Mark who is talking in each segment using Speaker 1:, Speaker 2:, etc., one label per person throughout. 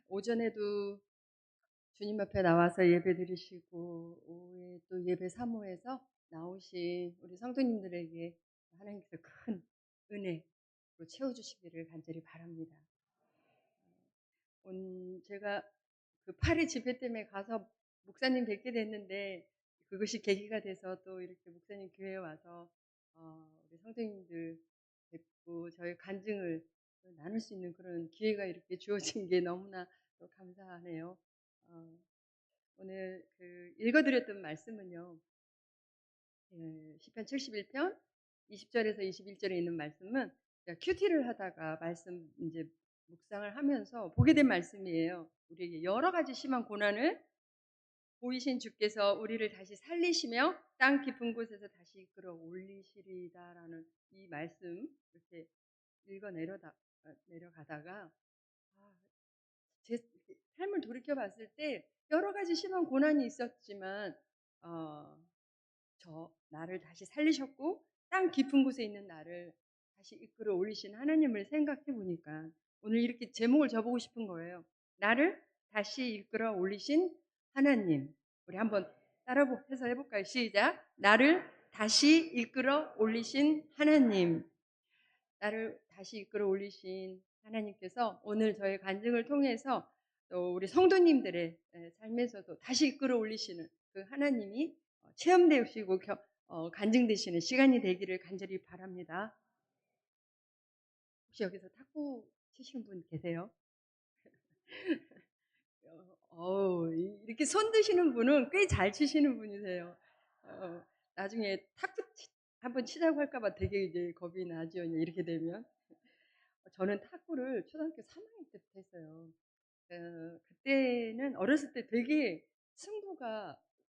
Speaker 1: 오전에도 주님 앞에 나와서 예배 드리시고 오후에 또 예배 사모해서 나오신 우리 성도님들에게 하나님께서 큰 은혜로 채워주시기를 간절히 바랍니다. 제가 그 파리 집회 때문에 가서 목사님 뵙게 됐는데 그것이 계기가 돼서 또 이렇게 목사님 교회에 와서 우리 성도님들 뵙고 저희 간증을 나눌 수 있는 그런 기회가 이렇게 주어진 게 너무나 또 감사하네요. 어, 오늘 그 읽어드렸던 말씀은요. 시편 71편 20절에서 21절에 있는 말씀은 제가 큐티를 하다가 말씀 이제 묵상을 하면서 보게 된 말씀이에요. 우리에게 여러 가지 심한 고난을 보이신 주께서 우리를 다시 살리시며 땅 깊은 곳에서 다시 이끌어 올리시리다라는 이 말씀 이렇게 읽어 내려가다가 제 삶을 돌이켜 봤을 때 여러 가지 심한 고난이 있었지만 어, 나를 다시 살리셨고 땅 깊은 곳에 있는 나를 다시 이끌어 올리신 하나님을 생각해 보니까 오늘 이렇게 제목을 줘보고 싶은 거예요. 나를 다시 이끌어 올리신 하나님. 우리 한번 해서 해볼까요? 시작. 나를 다시 이끌어 올리신 하나님. 나를 다시 이끌어 올리신 하나님께서 오늘 저의 간증을 통해서 또 우리 성도님들의 삶에서도 다시 이끌어 올리시는 그 하나님이 체험되시고 간증되시는 시간이 되기를 간절히 바랍니다. 혹시 여기서 탁구 치시는 분 계세요? 이렇게 손 드시는 분은 꽤 잘 치시는 분이세요. 나중에 한번 치자고 할까봐 되게 이제 겁이 나죠. 이렇게 되면. 저는 탁구를 초등학교 3학년 때부터 했어요. 그때는 어렸을 때 되게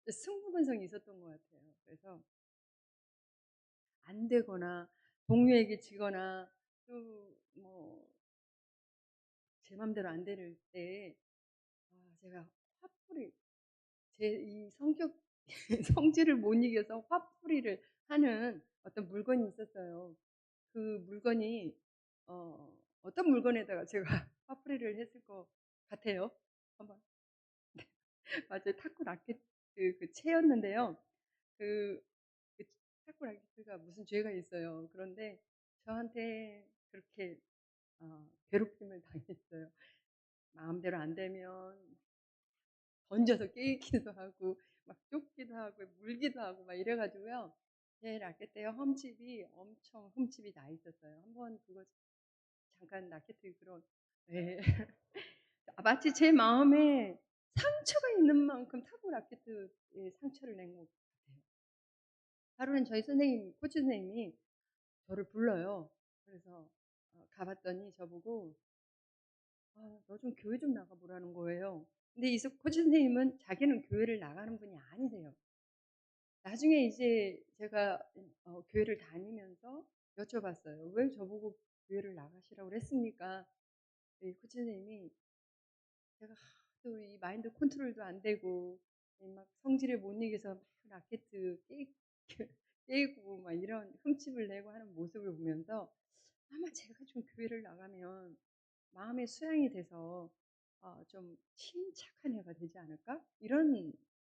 Speaker 1: 승부근성이 있었던 것 같아요. 그래서 안 되거나 동료에게 지거나 또 뭐 제 맘대로 안 될 때 제가 화풀이 제 이 성격 성질을 못 이겨서 화풀이를 하는 어떤 물건이 있었어요. 그 물건이 어떤 물건에다가 제가 화풀이를 했을 것 같아요. 한번 맞아요. 탁구 라켓 그 채였는데요. 그, 그 탁구 라켓가 무슨 죄가 있어요. 그런데 저한테 그렇게 괴롭힘을 당했어요. 마음대로 안 되면 던져서 깨기도 하고 막 쫓기도 하고 물기도 하고 막 이래가지고요. 제 라켓대에 엄청 흠집이 나 있었어요. 한번 그거 잠깐 라켓을 그런 네. 마치 제 마음에 상처가 있는 만큼 탁구 라켓에 상처를 낸 것 같아요. 하루는 저희 코치 선생님이 저를 불러요. 그래서 가봤더니 저보고 너 좀 교회 좀 나가보라는 거예요. 근데 이 코치 선생님은 자기는 교회를 나가는 분이 아니세요. 나중에 이제 제가 교회를 다니면서 여쭤봤어요. 왜 저보고 교회를 나가시라고 그랬습니까? 이 코치 선생님이 제가 하도 이 마인드 컨트롤도 안 되고 막 성질을 못 이겨서 막 라켓 깨고 막 이런 흠집을 내고 하는 모습을 보면서 아마 제가 좀 교회를 나가면 마음의 수양이 돼서 좀 침착한 애가 되지 않을까? 이런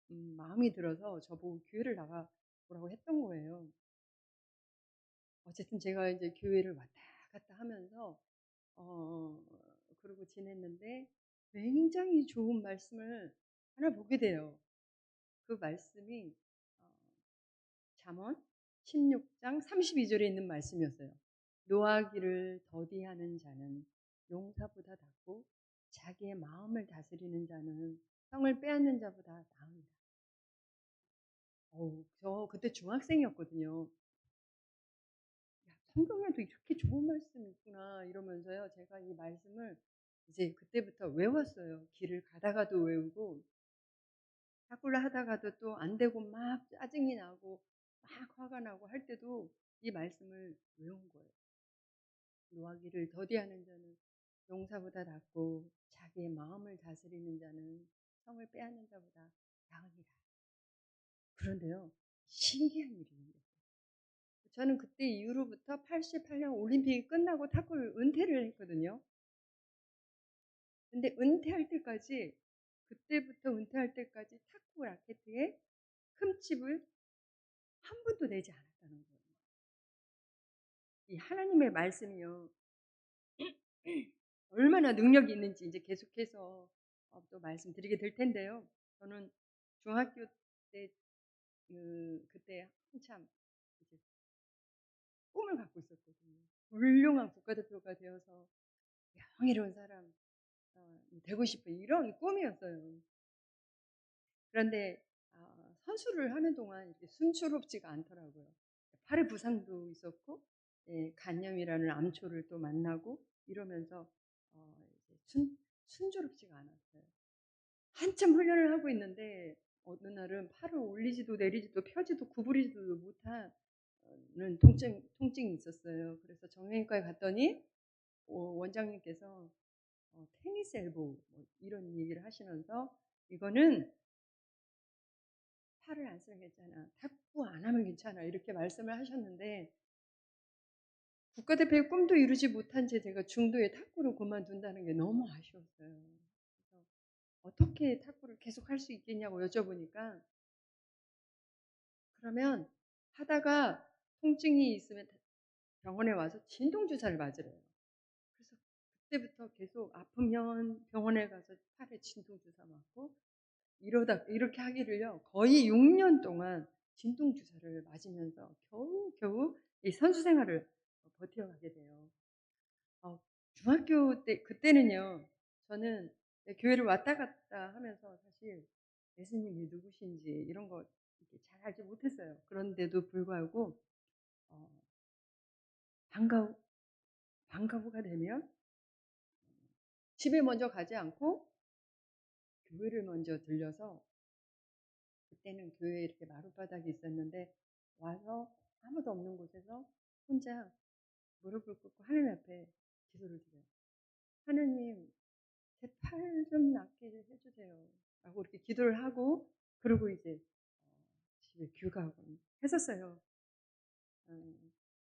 Speaker 1: 마음이 들어서 저보고 교회를 나가보라고 했던 거예요. 어쨌든 제가 이제 교회를 왔다 갔다 하면서 어, 그러고 지냈는데 굉장히 좋은 말씀을 하나 보게 돼요. 그 말씀이 어, 잠언 16장 32절에 있는 말씀이었어요. 노하기를 더디하는 자는 용사보다 낫고 자기의 마음을 다스리는 자는 성을 빼앗는 자보다 나으니라. 저 그때 중학생이었거든요. 야, 성경에도 이렇게 좋은 말씀이 있구나 이러면서요. 제가 이 말씀을 이제 그때부터 외웠어요. 길을 가다가도 외우고 탁구를 하다가도 또 안 되고 막 짜증이 나고 막 화가 나고 할 때도 이 말씀을 외운 거예요. 노하기를 더디하는 자는 용사보다 낫고 자기의 마음을 다스리는 자는 성을 빼앗는 자보다 나으니라. 그런데요. 신기한 일이 생겼어요. 저는 그때 이후로부터 88년 올림픽이 끝나고 탁구를 은퇴를 했거든요. 근데 은퇴할 때까지 그때부터 은퇴할 때까지 탁구 라켓에 흠집을 한 번도 내지 않았다는 거예요. 이 하나님의 말씀이요. 얼마나 능력이 있는지 이제 계속해서 또 말씀드리게 될 텐데요. 저는 중학교 때 그때 한참 이제 꿈을 갖고 있었거든요. 훌륭한 국가대표가 되어서 명예로운 사람 되고 싶은 이런 꿈이었어요. 그런데 선수를 하는 동안 이렇게 순조롭지가 않더라고요. 팔에 부상도 있었고, 예, 간염이라는 암초를 또 만나고 이러면서 이제 순조롭지가 않았어요. 한참 훈련을 하고 있는데 어느 날은 팔을 올리지도 내리지도 펴지도 구부리지도 못하는 통증이 있었어요. 그래서 정형외과에 갔더니 원장님께서 테니스 엘보 뭐 이런 얘기를 하시면서 이거는 팔을 안 쓰면 괜찮아. 탁구 안 하면 괜찮아. 이렇게 말씀을 하셨는데 국가대표의 꿈도 이루지 못한 채 제가 중도에 탁구를 그만둔다는 게 너무 아쉬웠어요. 그래서 어떻게 탁구를 계속 할 수 있겠냐고 여쭤보니까 그러면 하다가 통증이 있으면 병원에 와서 진통주사를 맞으래요. 그래서 그때부터 계속 아프면 병원에 가서 팔에 진통주사 맞고 이러다 이렇게 하기를요. 거의 6년 동안 진통주사를 맞으면서 겨우 이 선수 생활을 버텨가게 돼요. 중학교 때 그때는요. 저는 교회를 왔다 갔다 하면서 사실 예수님이 누구신지 이런 거 이렇게 잘 알지 못했어요. 그런데도 불구하고 어, 방과 방과 후가 되면 집에 먼저 가지 않고 교회를 먼저 들려서 그때는 교회에 이렇게 마룻바닥이 있었는데 와서 아무도 없는 곳에서 혼자 무릎을 꿇고 하나님 앞에 기도를 드려요. 하나님, 제 팔 좀 낫게 해주세요. 라고 이렇게 기도를 하고 그러고 이제 집에 귀가하곤 했었어요.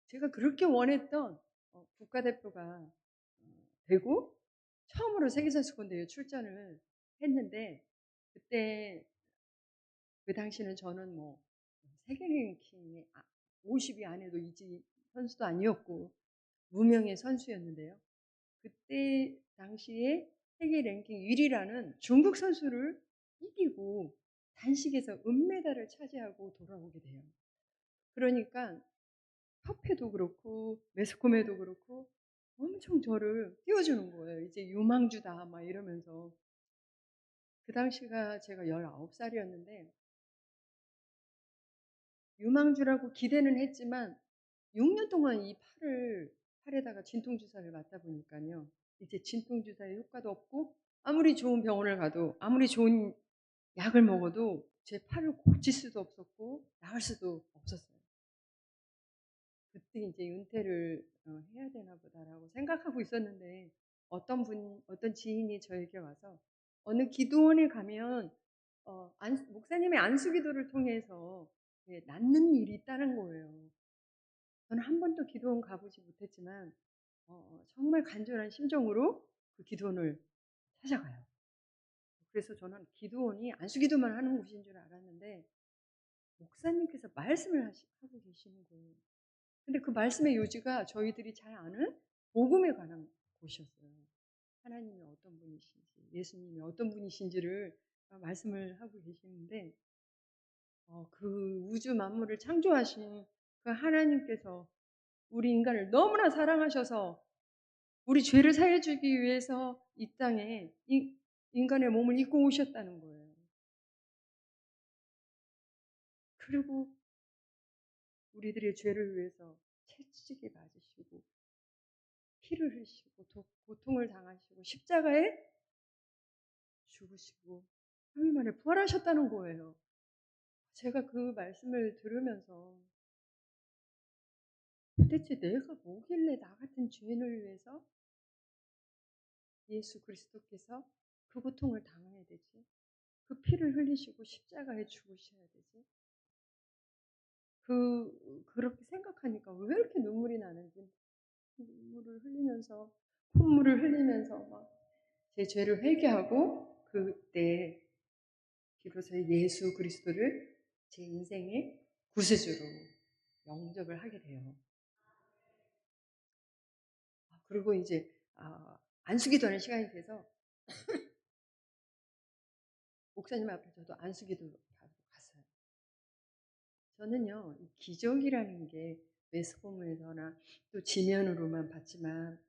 Speaker 1: 제가 그렇게 원했던 국가대표가 되고 처음으로 세계선수권대회 출전을 했는데 그때 그 당시는 저는 뭐 세계 랭킹 50위 안에도 이지 선수도 아니었고 무명의 선수였는데요. 그때 당시에 세계 랭킹 1위라는 중국 선수를 이기고 단식에서 은메달을 차지하고 돌아오게 돼요. 그러니까 협회도 그렇고 매스컴에도 그렇고 엄청 저를 띄워주는 거예요. 이제 유망주다 막 이러면서 그 당시가 제가 19살이었는데 유망주라고 기대는 했지만 6년 동안 이 팔에다가 진통주사를 맞다 보니까요. 이제 진통주사의 효과도 없고 아무리 좋은 병원을 가도 아무리 좋은 약을 먹어도 제 팔을 고칠 수도 없었고 나을 수도 없었어요. 그때 이제 은퇴를 해야 되나 보다라고 생각하고 있었는데 어떤 지인이 저에게 와서 어느 기도원에 가면 목사님의 안수기도를 통해서 낫는 일이 있다는 거예요. 저는 한 번도 기도원 가보지 못했지만 정말 간절한 심정으로 그 기도원을 찾아가요. 그래서 저는 기도원이 안수기도만 하는 곳인 줄 알았는데 목사님께서 말씀을 하고 계시는 거예요. 근데 그 말씀의 요지가 저희들이 잘 아는 복음에 관한 곳이었어요. 하나님이 어떤 분이신지, 예수님이 어떤 분이신지를 말씀을 하고 계시는데 그 우주 만물을 창조하신 그 하나님께서 우리 인간을 너무나 사랑하셔서 우리 죄를 사해 주기 위해서 이 땅에 인간의 몸을 입고 오셨다는 거예요. 그리고 우리들의 죄를 위해서 채찍에 맞으시고 피를 흘리시고 고통을 당하시고 십자가에 죽으시고 3일 만에 부활하셨다는 거예요. 제가 그 말씀을 들으면서 도대체 내가 뭐길래 나 같은 죄인을 위해서 예수 그리스도께서 그 고통을 당해야 되지? 그 피를 흘리시고 십자가에 죽으셔야 되지? 그렇게 생각하니까 왜 이렇게 눈물이 나는지 눈물을 흘리면서 콧물을 흘리면서 막 제 죄를 회개하고 그때 비로소 예수 그리스도를 제 인생의 구세주로 영접을 하게 돼요. 그리고 이제 안수기도하는 시간이 돼서 목사님 앞에 저도 안수기도 갔어요. 저는요, 이 기적이라는 게 매스컴에서나 또 지면으로만 봤지만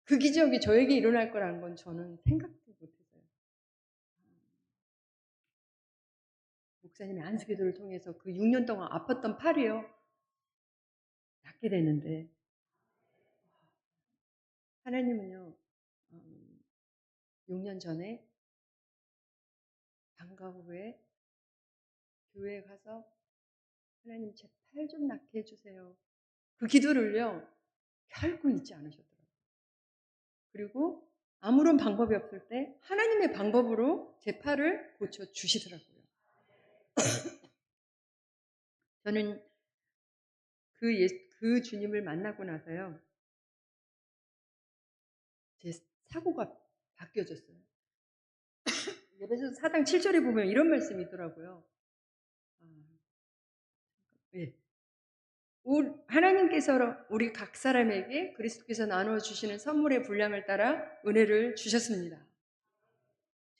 Speaker 1: 그 기적이 저에게 일어날 거라는 건 저는 생각도 못했어요. 목사님의 안수기도를 통해서 그 6년 동안 아팠던 팔이요, 낫게 되는데 하나님은요, 6년 전에 방과 후에 교회에 가서 하나님 제 팔 좀 낫게 해주세요. 그 기도를요, 결코 잊지 않으셨더라고요. 그리고 아무런 방법이 없을 때 하나님의 방법으로 제 팔을 고쳐주시더라고요. 저는 그 주님을 만나고 나서요, 제 사고가 바뀌어졌어요. 예배소 4장 7절에 보면 이런 말씀이 있더라고요. 네. 하나님께서 우리 각 사람에게 그리스도께서 나눠주시는 선물의 분량을 따라 은혜를 주셨습니다.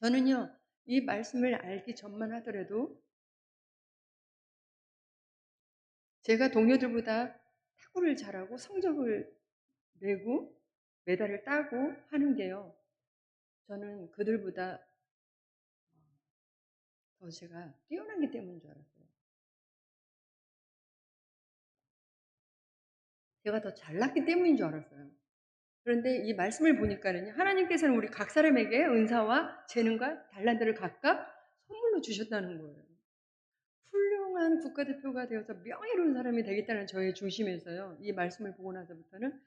Speaker 1: 저는요, 이 말씀을 알기 전만 하더라도 제가 동료들보다 탁구를 잘하고 성적을 내고 메달을 따고 하는 게요, 저는 그들보다 더 제가 뛰어나기 때문인 줄 알았어요. 제가 더 잘났기 때문인 줄 알았어요. 그런데 이 말씀을 보니까는요, 하나님께서는 우리 각 사람에게 은사와 재능과 달란트를 각각 선물로 주셨다는 거예요. 훌륭한 국가대표가 되어서 명예로운 사람이 되겠다는 저의 중심에서요, 이 말씀을 보고 나서부터는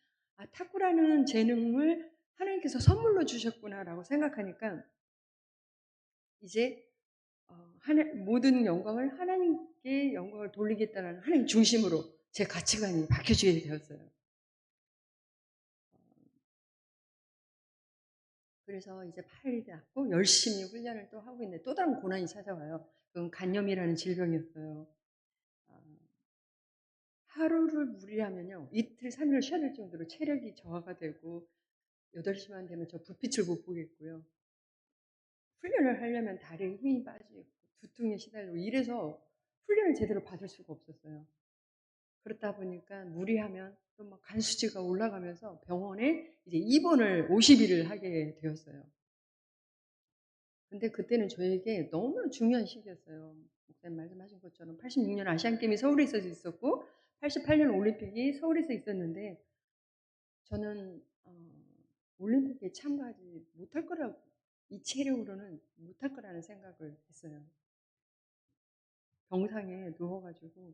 Speaker 1: 탁구라는 재능을 하나님께서 선물로 주셨구나라고 생각하니까 이제 모든 영광을 하나님께 영광을 돌리겠다는 하나님 중심으로 제 가치관이 바뀌어지게 되었어요. 그래서 이제 팔이 낫고 열심히 훈련을 또 하고 있는데 또 다른 고난이 찾아와요. 그건 간염이라는 질병이었어요. 하루를 무리하면요, 이틀, 3일을 쉬어야 될 정도로 체력이 저하가 되고 8시만 되면 저 불빛을 못 보겠고요. 훈련을 하려면 다리에 힘이 빠지고 두통에 시달리고 이래서 훈련을 제대로 받을 수가 없었어요. 그렇다 보니까 무리하면 또 막 간수치가 올라가면서 병원에 이제 입원을 50일을 하게 되었어요. 근데 그때는 저에게 너무 중요한 시기였어요. 목사님 말씀하신 것처럼 86년 아시안게임이 서울에서 있었고 88년 올림픽이 서울에서 있었는데 저는 올림픽에 참가하지 못할 거라고, 이 체력으로는 못할 거라는 생각을 했어요. 병상에 누워가지고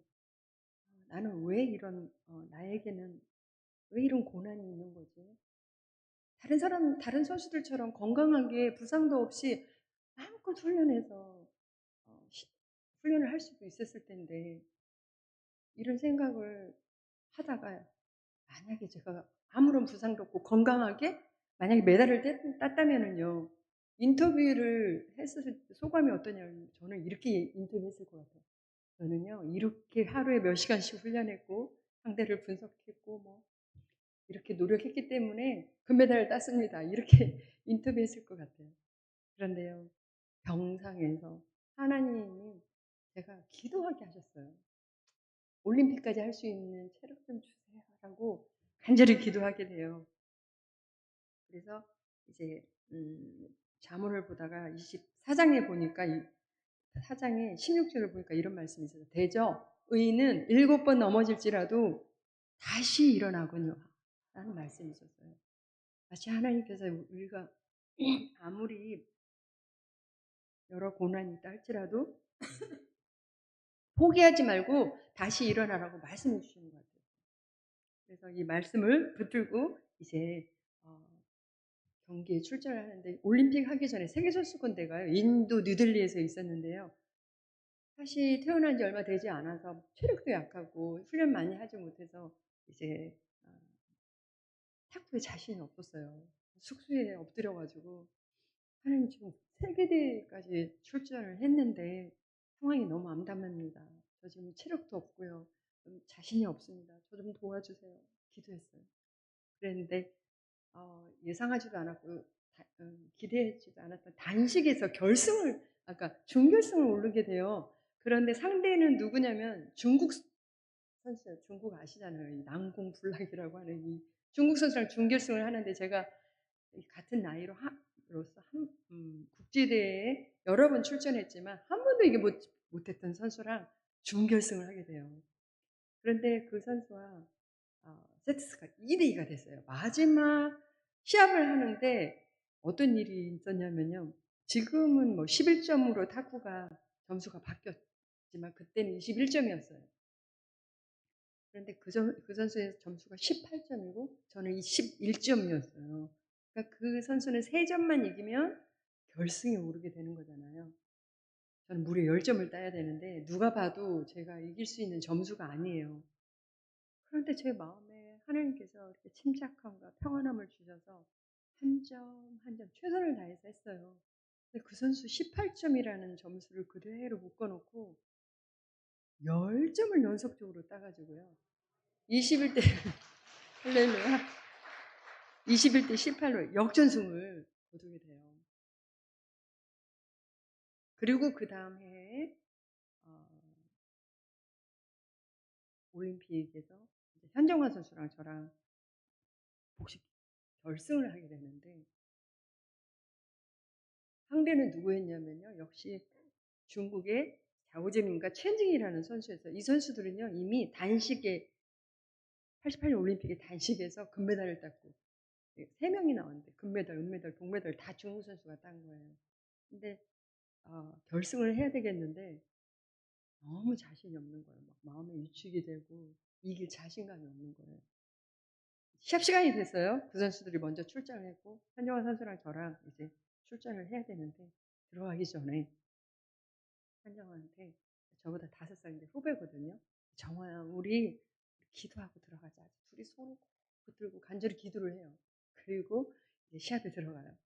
Speaker 1: 나는 왜 이런 나에게는 왜 이런 고난이 있는 거지? 다른 선수들처럼 건강하게 부상도 없이 마음껏 훈련해서 훈련을 할 수도 있었을 텐데 이런 생각을 하다가 만약에 제가 아무런 부상도 없고 건강하게 만약에 메달을 땄다면은요, 인터뷰를 했을 때 소감이 어떠냐면 저는 이렇게 인터뷰했을 것 같아요. 저는요, 이렇게 하루에 몇 시간씩 훈련했고 상대를 분석했고 뭐 이렇게 노력했기 때문에 금메달을 땄습니다. 이렇게 인터뷰했을 것 같아요. 그런데요, 병상에서 하나님이 제가 기도하게 하셨어요. 올림픽까지 할 수 있는 체력 좀 주세요 라고 간절히 기도하게 돼요. 그래서 이제 잠언을 보다가 24장에 보니까 4장에 16절을 보니까 이런 말씀이 있어요. 대저 의인은 7번 넘어질지라도 다시 일어나군요 라는 말씀이 있었어요. 마치 하나님께서 우리가 아무리 여러 고난이 있다 할지라도 포기하지 말고 다시 일어나라고 말씀해 주시는 것 같아요. 그래서 이 말씀을 붙들고 이제 경기에 출전을 하는데 올림픽 하기 전에 세계선수권대가요, 인도 뉴델리에서 있었는데요. 사실 태어난 지 얼마 되지 않아서 체력도 약하고 훈련 많이 하지 못해서 이제 탁구에 자신이 없었어요. 숙소에 엎드려 가지고 하나님 지금 세계대회까지 출전을 했는데 상황이 너무 암담합니다. 저 지금 체력도 없고요. 좀 자신이 없습니다. 저 좀 도와주세요. 기도했어요. 그랬는데 예상하지도 않았고 기대하지도 않았던 단식에서 결승을 아까 준결승을 오르게 돼요. 그런데 상대는 누구냐면 중국 선수예요. 중국 아시잖아요. 이 난공불락이라고 하는 이 중국 선수랑 준결승을 하는데 제가 같은 나이로서 국제대회에 여러 번 출전했지만 한 번도 이게 못했던 선수랑 준결승을 하게 돼요. 그런데 그 선수와 세트스가 2대2가 됐어요. 마지막 시합을 하는데 어떤 일이 있었냐면요. 지금은 뭐 11점으로 탁구가 점수가 바뀌었지만 그때는 21점이었어요. 그런데 그 선수의 점수가 18점이고 저는 21점이었어요. 그러니까 그 선수는 3점만 이기면 결승에 오르게 되는 거잖아요. 저는 무려 10점을 따야 되는데 누가 봐도 제가 이길 수 있는 점수가 아니에요. 그런데 제 마음에 하나님께서 이렇게 침착함과 평안함을 주셔서 한 점 한 점 최선을 다해서 했어요. 근데 그 선수 18점이라는 점수를 그대로 묶어놓고 10점을 연속적으로 따가지고요. 21대 할렐루야. 21대 18로 역전승을 거두게 돼요. 그리고 그 다음 해에 올림픽에서 현정화 선수랑 저랑 복식 결승을 하게 되는데 상대는 누구였냐면요. 역시 중국의 자오제민과 첸징이라는 선수였어요. 이 선수들은요 이미 단식에 88년 올림픽의 단식에서 금메달을 땄고 3명이 나왔는데 금메달, 은메달, 동메달 다 중국 선수가 딴 거예요. 근데 결승을 해야 되겠는데 너무 자신이 없는 거예요. 막 마음에 위축이 되고 이길 자신감이 없는 거예요. 시합 시간이 됐어요. 그 선수들이 먼저 출장을 했고 현정화 선수랑 저랑 이제 출전을 해야 되는데 들어가기 전에 현정화한테 저보다 5살 이제 후배거든요. 정화야 우리 기도하고 들어가자. 둘이 손을 꼭 붙들고 간절히 기도를 해요. 그리고 이제 시합에 들어가요.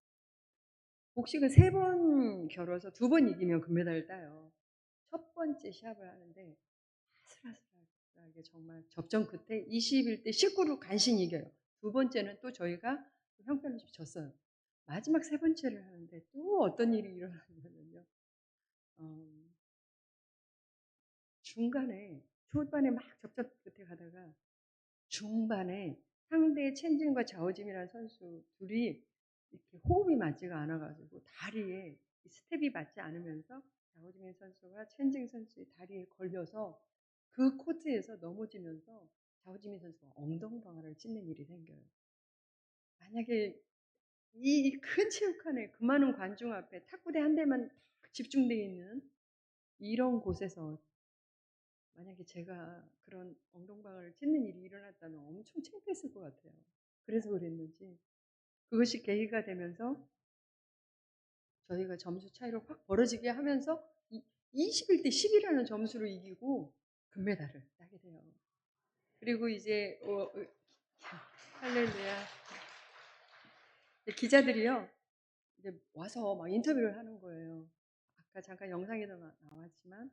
Speaker 1: 복식은 3번 겨뤄서 2번 이기면 금메달을 따요. 첫 번째 시합을 하는데 아슬아슬하게 정말 접전 끝에 21대 19로 간신히 이겨요. 두 번째는 또 저희가 형편없이 졌어요. 마지막 3번째를 하는데 또 어떤 일이 일어나냐면요. 중간에 초반에 막 접전 끝에 가다가 중반에 상대 첸진과 자오짐이라는 선수 둘이 이렇게 호흡이 맞지가 않아가지고 다리에 스텝이 맞지 않으면서 자오지민 선수가 첸징 선수의 다리에 걸려서 그 코트에서 넘어지면서 자오지민 선수가 엉덩방아를 찢는 일이 생겨요. 만약에 이 큰 체육관에 그 많은 관중 앞에 탁구대 한 대만 집중되어 있는 이런 곳에서 만약에 제가 그런 엉덩방아를 찢는 일이 일어났다면 엄청 창피했을 것 같아요. 그래서 그랬는지 그것이 계기가 되면서 저희가 점수 차이로 확 벌어지게 하면서 21대 10이라는 점수로 이기고 금메달을 따게 돼요. 그리고 이제 할렐루야. 기자들이요 이제 와서 막 인터뷰를 하는 거예요. 아까 잠깐 영상에도 나왔지만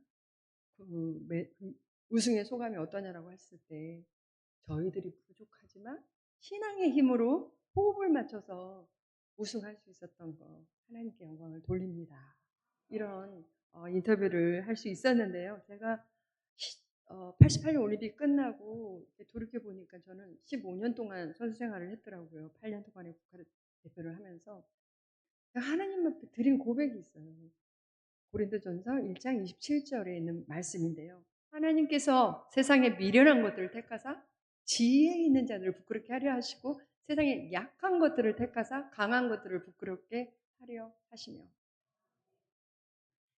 Speaker 1: 우승의 소감이 어떠냐라고 했을 때 저희들이 부족하지만 신앙의 힘으로 호흡을 맞춰서 우승할 수 있었던 거 하나님께 영광을 돌립니다. 이런 인터뷰를 할 수 있었는데요. 제가 88년 올림픽 끝나고 돌이켜 보니까 저는 15년 동안 선수 생활을 했더라고요. 8년 동안에 국가대표를 하면서 하나님 앞에 드린 고백이 있어요. 고린도전서 1장 27절에 있는 말씀인데요. 하나님께서 세상에 미련한 것들을 택하사 지혜 있는 자들을 부끄럽게 하려 하시고 세상에 약한 것들을 택하사 강한 것들을 부끄럽게 하려 하시며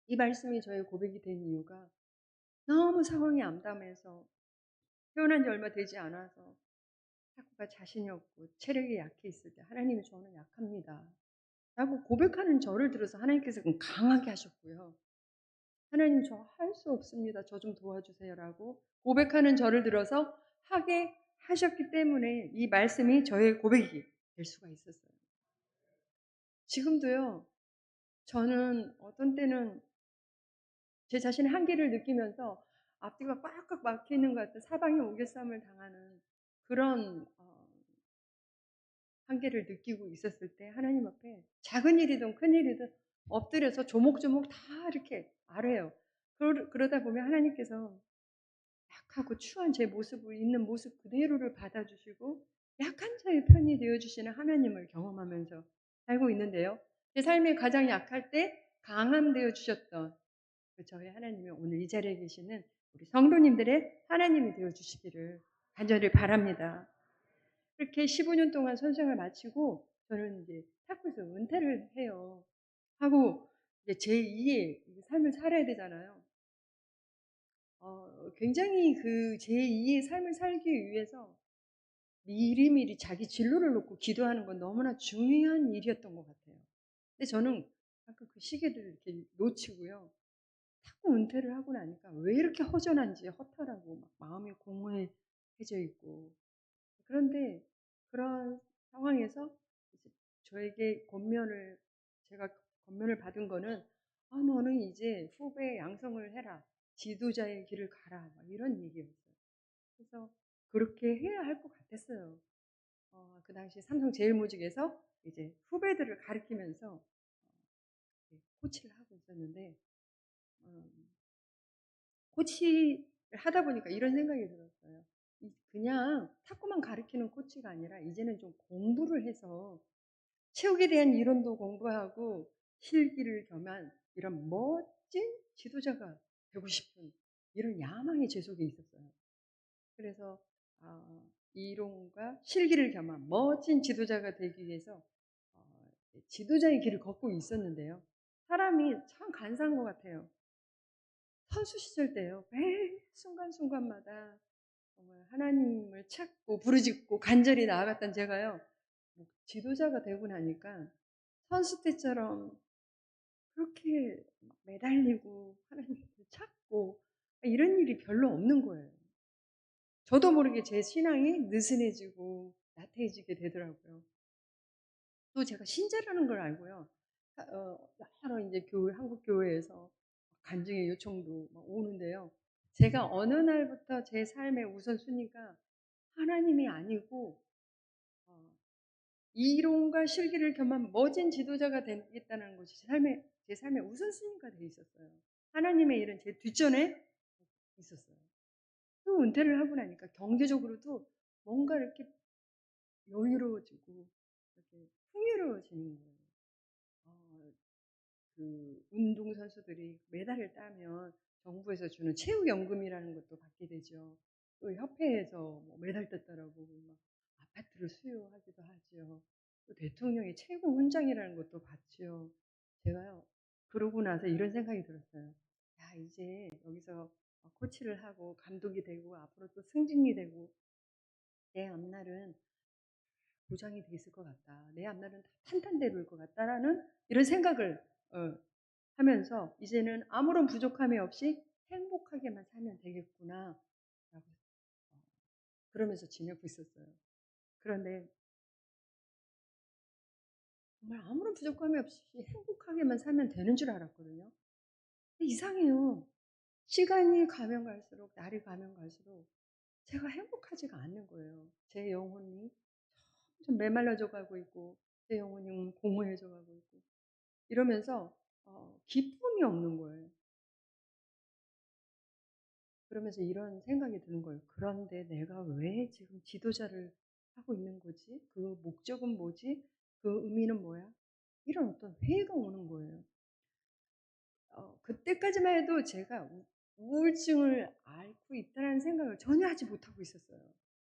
Speaker 1: 이 말씀이 저의 고백이 된 이유가 너무 상황이 암담해서 태어난 지 얼마 되지 않아서 탁구가 자신이 없고 체력이 약해 있을 때 하나님이 저는 약합니다 라고 고백하는 저를 들어서 하나님께서 강하게 하셨고요. 하나님 저 할 수 없습니다. 저 좀 도와주세요라고 고백하는 저를 들어서 하게 하셨기 때문에 이 말씀이 저의 고백이 될 수가 있었어요. 지금도요. 저는 어떤 때는 제 자신의 한계를 느끼면서 앞뒤가 꽉꽉 막히는 것 같은 사방에 오개쌈을 당하는 그런 한계를 느끼고 있었을 때 하나님 앞에 작은 일이든 큰 일이든 엎드려서 조목조목 다 이렇게 아뢰요. 그러다 보면 하나님께서 약하고 추한 제 모습을 있는 모습 그대로를 받아주시고 약한 자의 편이 되어주시는 하나님을 경험하면서 살고 있는데요. 제 삶이 가장 약할 때 강함 되어주셨던 저희 하나님이 오늘 이 자리에 계시는 우리 성도님들의 하나님이 되어주시기를 간절히 바랍니다. 그렇게 15년 동안 선생을 마치고 저는 이제 탁구에서 은퇴를 해요. 하고 이제 제2의 삶을 살아야 되잖아요. 굉장히 그 제2의 삶을 살기 위해서 미리미리 자기 진로를 놓고 기도하는 건 너무나 중요한 일이었던 것 같아요. 근데 저는 가끔 그 시기를 이렇게 놓치고요. 탁구 은퇴를 하고 나니까 왜 이렇게 허전한지 허탈하고 막 마음이 공허해져 있고 그런데 그런 상황에서 이제 저에게 제가 권면을 받은 거는 너는 이제 후배 양성을 해라. 지도자의 길을 가라. 막 이런 얘기였어요. 그래서 그렇게 해야 할 것 같았어요. 그 당시 삼성제일모직에서 이제 후배들을 가르치면서 코치를 하고 있었는데, 어, 코치를 하다 보니까 이런 생각이 들었어요. 그냥 탁구만 가르치는 코치가 아니라 이제는 좀 공부를 해서 체육에 대한 이론도 공부하고 실기를 겸한 이런 멋진 지도자가 되고 싶은 이런 야망이 제 속에 있었어요. 그래서 이론과 실기를 겸한 멋진 지도자가 되기 위해서 지도자의 길을 걷고 있었는데요. 사람이 참 간사한 것 같아요. 선수 시절 때요. 매 순간순간마다 정말 하나님을 찾고 부르짖고 간절히 나아갔던 제가요. 지도자가 되고 나니까 선수 때처럼 그렇게 매달리고 하나님을 찾고 이런 일이 별로 없는 거예요. 저도 모르게 제 신앙이 느슨해지고 나태해지게 되더라고요. 또 제가 신자라는 걸 알고요. 여러 이제 한국 교회에서 간증의 요청도 막 오는데요. 제가 어느 날부터 제 삶의 우선순위가 하나님이 아니고 어, 이론과 실기를 겸한 멋진 지도자가 되겠다는 것이 제 삶의 우선순위가 돼 있었어요. 하나님의 일은 제 뒷전에 있었어요. 또 은퇴를 하고 나니까 경제적으로도 뭔가 이렇게 여유로워지고 이렇게 풍요로워지는 거예요. 어, 그 운동선수들이 메달을 따면 정부에서 주는 체육연금이라는 것도 받게 되죠. 또 협회에서 뭐 메달 땄다라고 막 아파트를 수여하기도 하죠. 또 대통령의 최고 훈장이라는 것도 받죠. 제가요, 그러고 나서 이런 생각이 들었어요. 야, 이제 여기서 코치를 하고 감독이 되고 앞으로 또 승진이 되고 내 앞날은 보장이 돼 있을 것 같다. 내 앞날은 다 탄탄대로일 것 같다라는 이런 생각을 하면서 이제는 아무런 부족함이 없이 행복하게만 살면 되겠구나 라고 그러면서 지내고 있었어요. 그런데 정말 아무런 부족함이 없이 행복하게만 살면 되는 줄 알았거든요. 근데 이상해요. 시간이 가면 갈수록 날이 가면 갈수록 제가 행복하지가 않는 거예요. 제 영혼이 점점 메말라져 가고 있고 제 영혼이 공허해져 가고 있고 이러면서 기쁨이 없는 거예요. 그러면서 이런 생각이 드는 거예요. 그런데 내가 왜 지금 지도자를 하고 있는 거지? 그 목적은 뭐지? 그 의미는 뭐야? 이런 어떤 회의가 오는 거예요. 그때까지만 해도 제가 우울증을 앓고 있다는 생각을 전혀 하지 못하고 있었어요.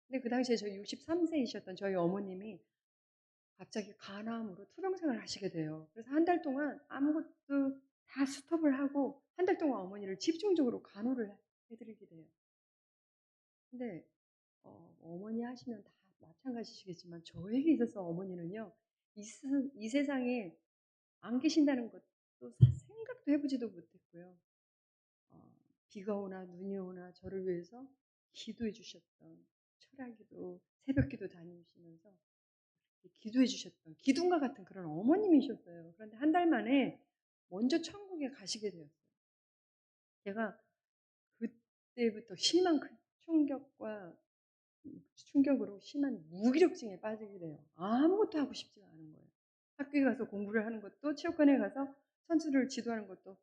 Speaker 1: 근데 그 당시에 저희 63세이셨던 저희 어머님이 갑자기 간암으로 투병생활을 하시게 돼요. 그래서 한 달 동안 아무것도 다 스톱을 하고 한 달 동안 어머니를 집중적으로 간호를 해드리게 돼요. 근데 어머니 하시면 다 마찬가지시겠지만 저에게 있어서 어머니는요. 이 세상에 안 계신다는 것도 생각도 해보지도 못했고요. 비가 오나 눈이 오나 저를 위해서 기도해 주셨던 철학기도 새벽기도 다니시면서 기도해 주셨던 기둥과 같은 그런 어머님이셨어요. 그런데 한 달 만에 먼저 천국에 가시게 되었어요. 제가 그때부터 심한 충격과 충격으로 심한 무기력증에 빠지게 돼요. 아무것도 하고 싶지가 않은 거예요. 학교에 가서 공부를 하는 것도, 체육관에 가서 선수를 지도하는 것도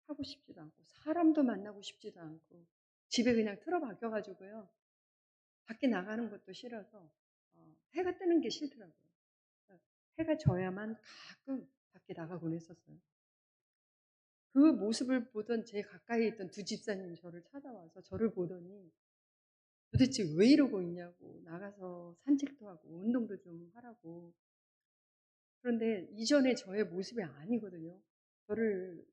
Speaker 1: 하고 싶지도 않고, 사람도 만나고 싶지도 않고, 집에 그냥 틀어박혀 가지고요. 밖에 나가는 것도 싫어서 해가 뜨는 게 싫더라고요. 해가 져야만 가끔 밖에 나가곤 했었어요. 그 모습을 보던 제 가까이에 있던 두 집사님이 저를 찾아와서 저를 보더니 도대체 왜 이러고 있냐고, 나가서 산책도 하고 운동도 좀 하라고. 그런데 이전에 저의 모습이 아니거든요. 저를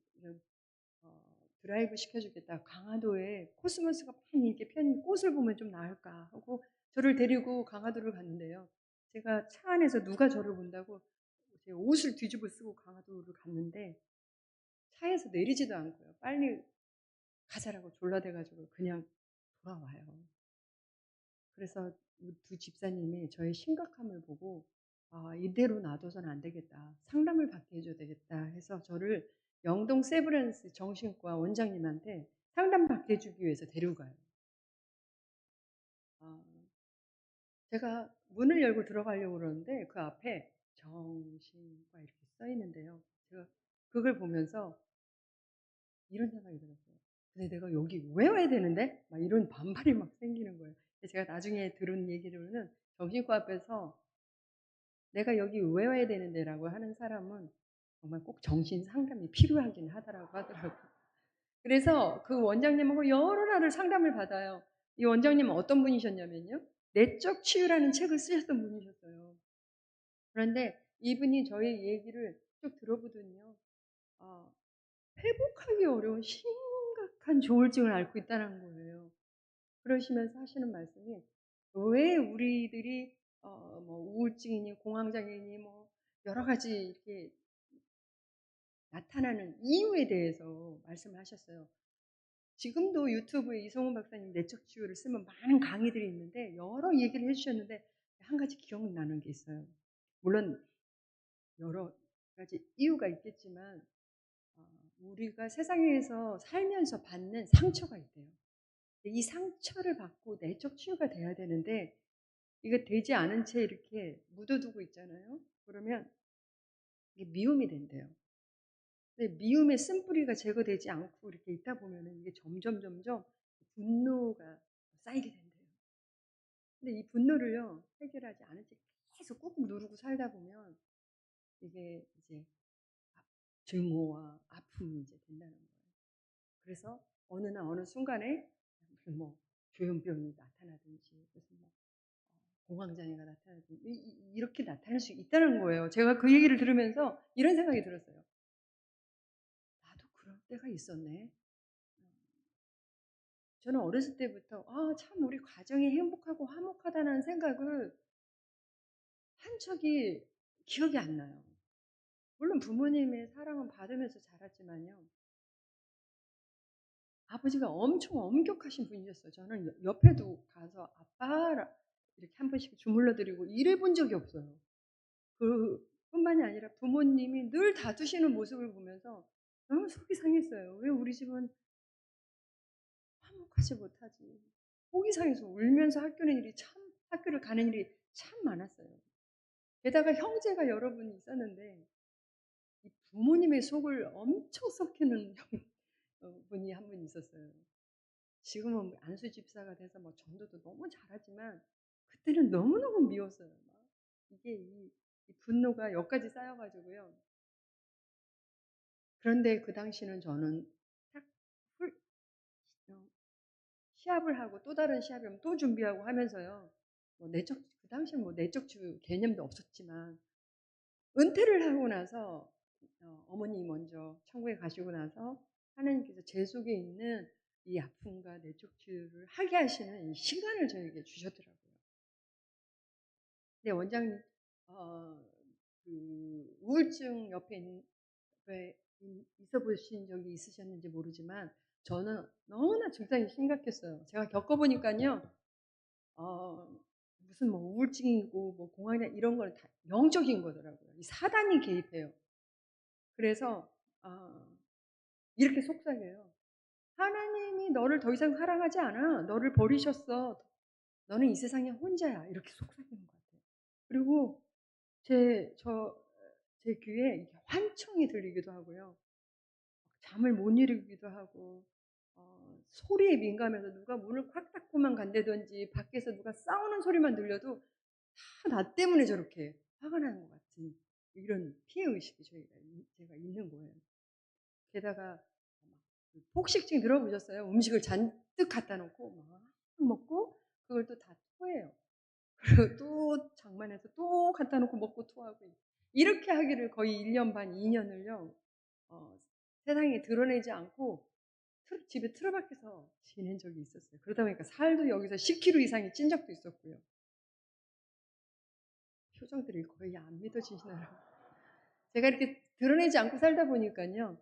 Speaker 1: 드라이브 시켜주겠다. 강화도에 코스모스가 많이 이렇게 편 꽃을 보면 좀 나을까 하고 저를 데리고 강화도를 갔는데요. 제가 차 안에서 누가 저를 본다고 제 옷을 뒤집어 쓰고 강화도를 갔는데 차에서 내리지도 않고요. 빨리 가자라고 졸라대가지고 그냥 돌아와요. 그래서 두 집사님이 저의 심각함을 보고 이대로 놔둬서는 안 되겠다. 상담을 받게 해줘야 되겠다 해서 저를 영동 세브란스 정신과 원장님한테 상담받게 해주기 위해서 데리고 가요. 제가 문을 열고 들어가려고 그러는데 그 앞에 정신과 이렇게 써 있는데요. 제가 그걸 보면서 이런 생각이 들었어요. 근데 내가 여기 왜 와야 되는데? 막 이런 반발이 막 생기는 거예요. 제가 나중에 들은 얘기로는 정신과 앞에서 내가 여기 왜 와야 되는데 라고 하는 사람은 정말 꼭 정신 상담이 필요하긴 하더라고 하더라고요. 그래서 그 원장님하고 여러 날을 상담을 받아요. 이 원장님은 어떤 분이셨냐면요. 내적 치유라는 책을 쓰셨던 분이셨어요. 그런데 이분이 저희 얘기를 쭉 들어보더니요. 아, 회복하기 어려운 심각한 조울증을 앓고 있다는 거예요. 그러시면서 하시는 말씀이 왜 우리들이 뭐 우울증이니 공황장애니 뭐 여러 가지 이렇게 나타나는 이유에 대해서 말씀하셨어요. 지금도 유튜브에 이성훈 박사님 내적 치유를 쓰면 많은 강의들이 있는데 여러 얘기를 해주셨는데 한 가지 기억나는 게 있어요. 물론 여러 가지 이유가 있겠지만 우리가 세상에서 살면서 받는 상처가 있대요. 이 상처를 받고 내적 치유가 돼야 되는데 이거 되지 않은 채 이렇게 묻어두고 있잖아요. 그러면 이게 미움이 된대요. 근데 미움의 쓴뿌리가 제거되지 않고 이렇게 있다 보면 이게 점점 분노가 쌓이게 된대요. 근데 이 분노를요 해결하지 않은 채 계속 꾹꾹 누르고 살다 보면 이게 이제 증오와 아픔이 이제 된다는 거예요. 그래서 어느 날 어느 순간에 무슨 뭐 조현병이 나타나든지 무슨 뭐 공황장애가 나타나든지 이렇게 나타날 수 있다는 거예요. 제가 그 얘기를 들으면서 이런 생각이 들었어요. 나도 그럴 때가 있었네. 저는 어렸을 때부터 참 우리 가정이 행복하고 화목하다는 생각을 한 적이 기억이 안 나요. 물론 부모님의 사랑은 받으면서 자랐지만요. 아버지가 엄청 엄격하신 분이셨어요. 저는 옆에도 가서 아빠라 이렇게 한 번씩 주물러 드리고 이래 본 적이 없어요. 뿐만이 아니라 부모님이 늘 다투시는 모습을 보면서 너무 속이 상했어요. 왜 우리 집은 화목하지 못하지? 속이 상해서 울면서 학교를 가는 일이 참 많았어요. 게다가 형제가 여러분 있었는데 이 부모님의 속을 엄청 썩히는 분이 한 분 있었어요. 지금은 안수 집사가 돼서 뭐 전도도 너무 잘하지만 그때는 너무너무 미웠어요. 이게 이 분노가 여기까지 쌓여가지고요. 그런데 그 당시는 저는 딱 시합을 하고 또 다른 시합이면 또 준비하고 하면서요. 그 당시는 뭐 내적 치유 개념도 없었지만 은퇴를 하고 나서 어머니 먼저 천국에 가시고 나서 하나님께서 제 속에 있는 이 아픔과 내적 치유를 하게 하시는 이 시간을 저에게 주셨더라고요. 근데 원장님 그 우울증 옆에 있어 보신 적이 있으셨는지 모르지만 저는 너무나 증상이 심각했어요. 제가 겪어보니까요. 무슨 뭐 우울증이고 뭐 공황장 이런 걸 다 영적인 거더라고요. 이 사단이 개입해요. 그래서 이렇게 속삭여요. "하나님이 너를 더 이상 사랑하지 않아. 너를 버리셨어. 너는 이 세상에 혼자야." 이렇게 속삭이는 것 같아요. 그리고 제 귀에 이게 환청이 들리기도 하고요. 잠을 못 이루기도 하고 소리에 민감해서 누가 문을 콱 닫고만 간다든지 밖에서 누가 싸우는 소리만 들려도 다 나 때문에 저렇게 화가 나는 것 같은 이런 피해 의식이 제가 있는 거예요. 게다가 그 폭식증 들어보셨어요? 음식을 잔뜩 갖다 놓고 막 먹고 그걸 또 다 토해요. 그리고 또 장만해서 또 갖다 놓고 먹고 토하고 이렇게 하기를 거의 1년 반, 2 년을요. 세상에 드러내지 않고 집에 틀어박혀서 지낸 적이 있었어요. 그러다 보니까 살도 여기서 10kg 이상이 찐 적도 있었고요. 표정들이 거의 안 믿어지시나요? 제가 이렇게 드러내지 않고 살다 보니까요.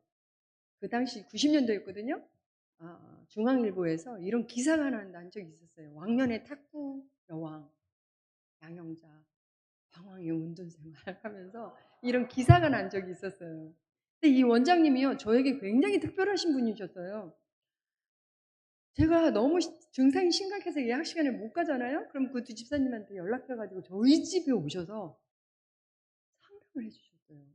Speaker 1: 그 당시 90년도였거든요. 중앙일보에서 이런 기사가 하나 난 적이 있었어요. "왕년의 탁구 여왕 양영자 방황의 운동생활" 하면서 이런 기사가 난 적이 있었어요. 근데 이 원장님이요. 저에게 굉장히 특별하신 분이셨어요. 제가 너무 증상이 심각해서 예약 시간에 못 가잖아요. 그럼 그 두 집사님한테 연락해 가지고 저희 집에 오셔서 상담을 해 주셨어요.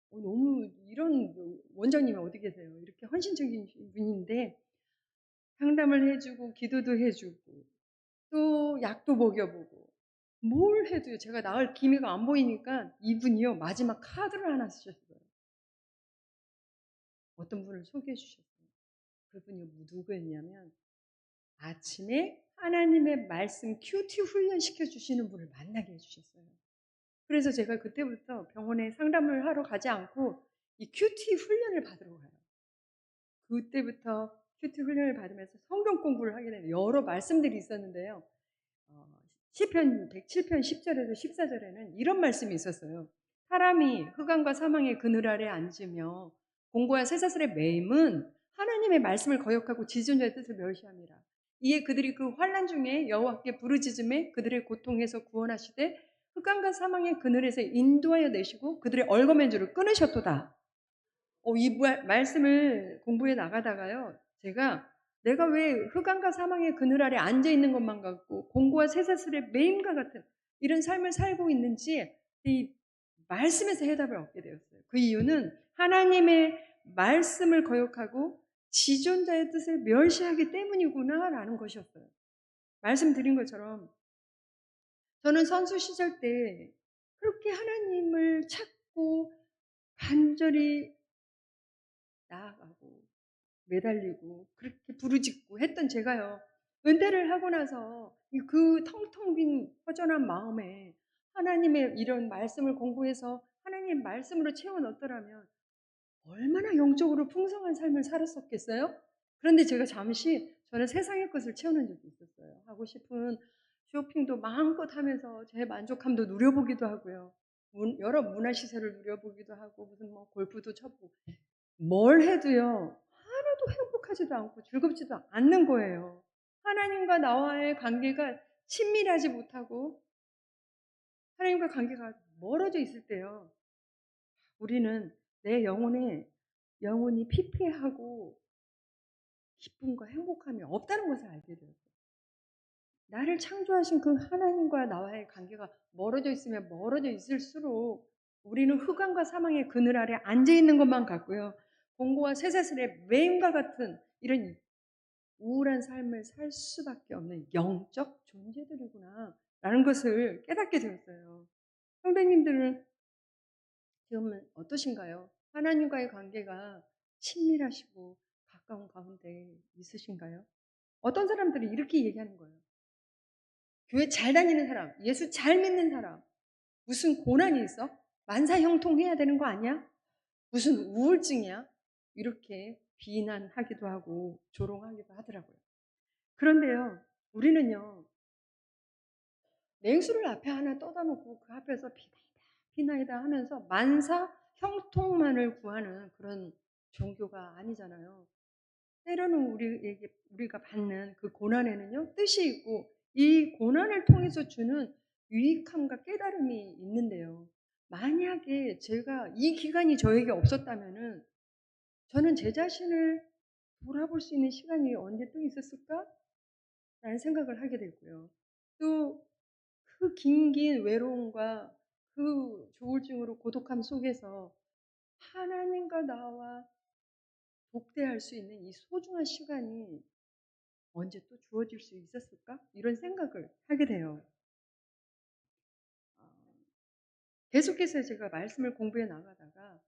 Speaker 1: 너무 이런 원장님이 어디 계세요. 이렇게 헌신적인 분인데 상담을 해 주고 기도도 해 주고 또 약도 먹여 보고 뭘 해도요. 제가 나을 기미가 안 보이니까 이분이요. 마지막 카드를 하나 쓰셨어요. 어떤 분을 소개해 주셨어요. 그분이 누구였냐면 아침에 하나님의 말씀 큐티 훈련시켜 주시는 분을 만나게 해 주셨어요. 그래서 제가 그때부터 병원에 상담을 하러 가지 않고 이 큐티 훈련을 받으러 가요. 그때부터 큐티 훈련을 받으면서 성경 공부를 하게 되는 여러 말씀들이 있었는데요. 시편 107편 10절에서 14절에는 이런 말씀이 있었어요. 사람이 흑암과 사망의 그늘 아래 앉으며 공고와 쇠사슬의 매임은 하나님의 말씀을 거역하고 지존자의 뜻을 멸시함이라. 이에 그들이 그 환난 중에 여호와께 부르짖음에 그들의 고통에서 구원하시되 흑암과 사망의 그늘에서 인도하여 내시고 그들의 얼거맨줄을 끊으셨도다. 이 말씀을 공부해 나가다가요. 내가 왜 흑암과 사망의 그늘 아래 앉아 있는 것만 같고 공고와 쇠사슬의 매임과 같은 이런 삶을 살고 있는지 이 말씀에서 해답을 얻게 되었어요. 그 이유는 하나님의 말씀을 거역하고 지존자의 뜻을 멸시하기 때문이구나라는 것이었어요. 말씀드린 것처럼 저는 선수 시절 때 그렇게 하나님을 찾고 간절히 나아가고 매달리고 그렇게 부르짖고 했던 제가요. 은퇴를 하고 나서 그 텅텅 빈 허전한 마음에 하나님의 이런 말씀을 공부해서 하나님의 말씀으로 채워 넣었더라면 얼마나 영적으로 풍성한 삶을 살았었겠어요? 그런데 제가 잠시 저는 세상의 것을 채우는 적이 있었어요. 하고 싶은 쇼핑도 마음껏 하면서 제 만족함도 누려보기도 하고요. 여러 문화시설을 누려보기도 하고 무슨 뭐 골프도 쳐보고 뭘 해도요. 하나도 행복하지도 않고 즐겁지도 않는 거예요. 하나님과 나와의 관계가 친밀하지 못하고 하나님과 관계가 멀어져 있을 때요. 우리는 내 영혼이 피폐하고 기쁨과 행복함이 없다는 것을 알게 되었어요. 나를 창조하신 그 하나님과 나와의 관계가 멀어져 있으면 멀어져 있을수록 우리는 흑암과 사망의 그늘 아래 앉아 있는 것만 같고요. 공고와 쇠사슬의 매임과 같은 이런 우울한 삶을 살 수밖에 없는 영적 존재들이구나 라는 것을 깨닫게 되었어요. 선생님들은 지금은 어떠신가요? 하나님과의 관계가 친밀하시고 가까운 가운데 있으신가요? 어떤 사람들이 이렇게 얘기하는 거예요. 교회 잘 다니는 사람, 예수 잘 믿는 사람, 무슨 고난이 있어? 만사형통해야 되는 거 아니야? 무슨 우울증이야? 이렇게 비난하기도 하고 조롱하기도 하더라고요. 그런데요, 우리는요, 냉수를 앞에 하나 떠다 놓고 그 앞에서 비나이다 하면서 만사 형통만을 구하는 그런 종교가 아니잖아요. 때로는 우리가 받는 그 고난에는요, 뜻이 있고 이 고난을 통해서 주는 유익함과 깨달음이 있는데요. 만약에 제가 이 기간이 저에게 없었다면은 저는 제 자신을 돌아볼 수 있는 시간이 언제 또 있었을까? 라는 생각을 하게 되고요. 또 그 긴 외로움과 그 조울증으로 고독함 속에서 하나님과 나와 복대할 수 있는 이 소중한 시간이 언제 또 주어질 수 있었을까? 이런 생각을 하게 돼요. 어, 계속해서 제가 말씀을 공부해 나가다가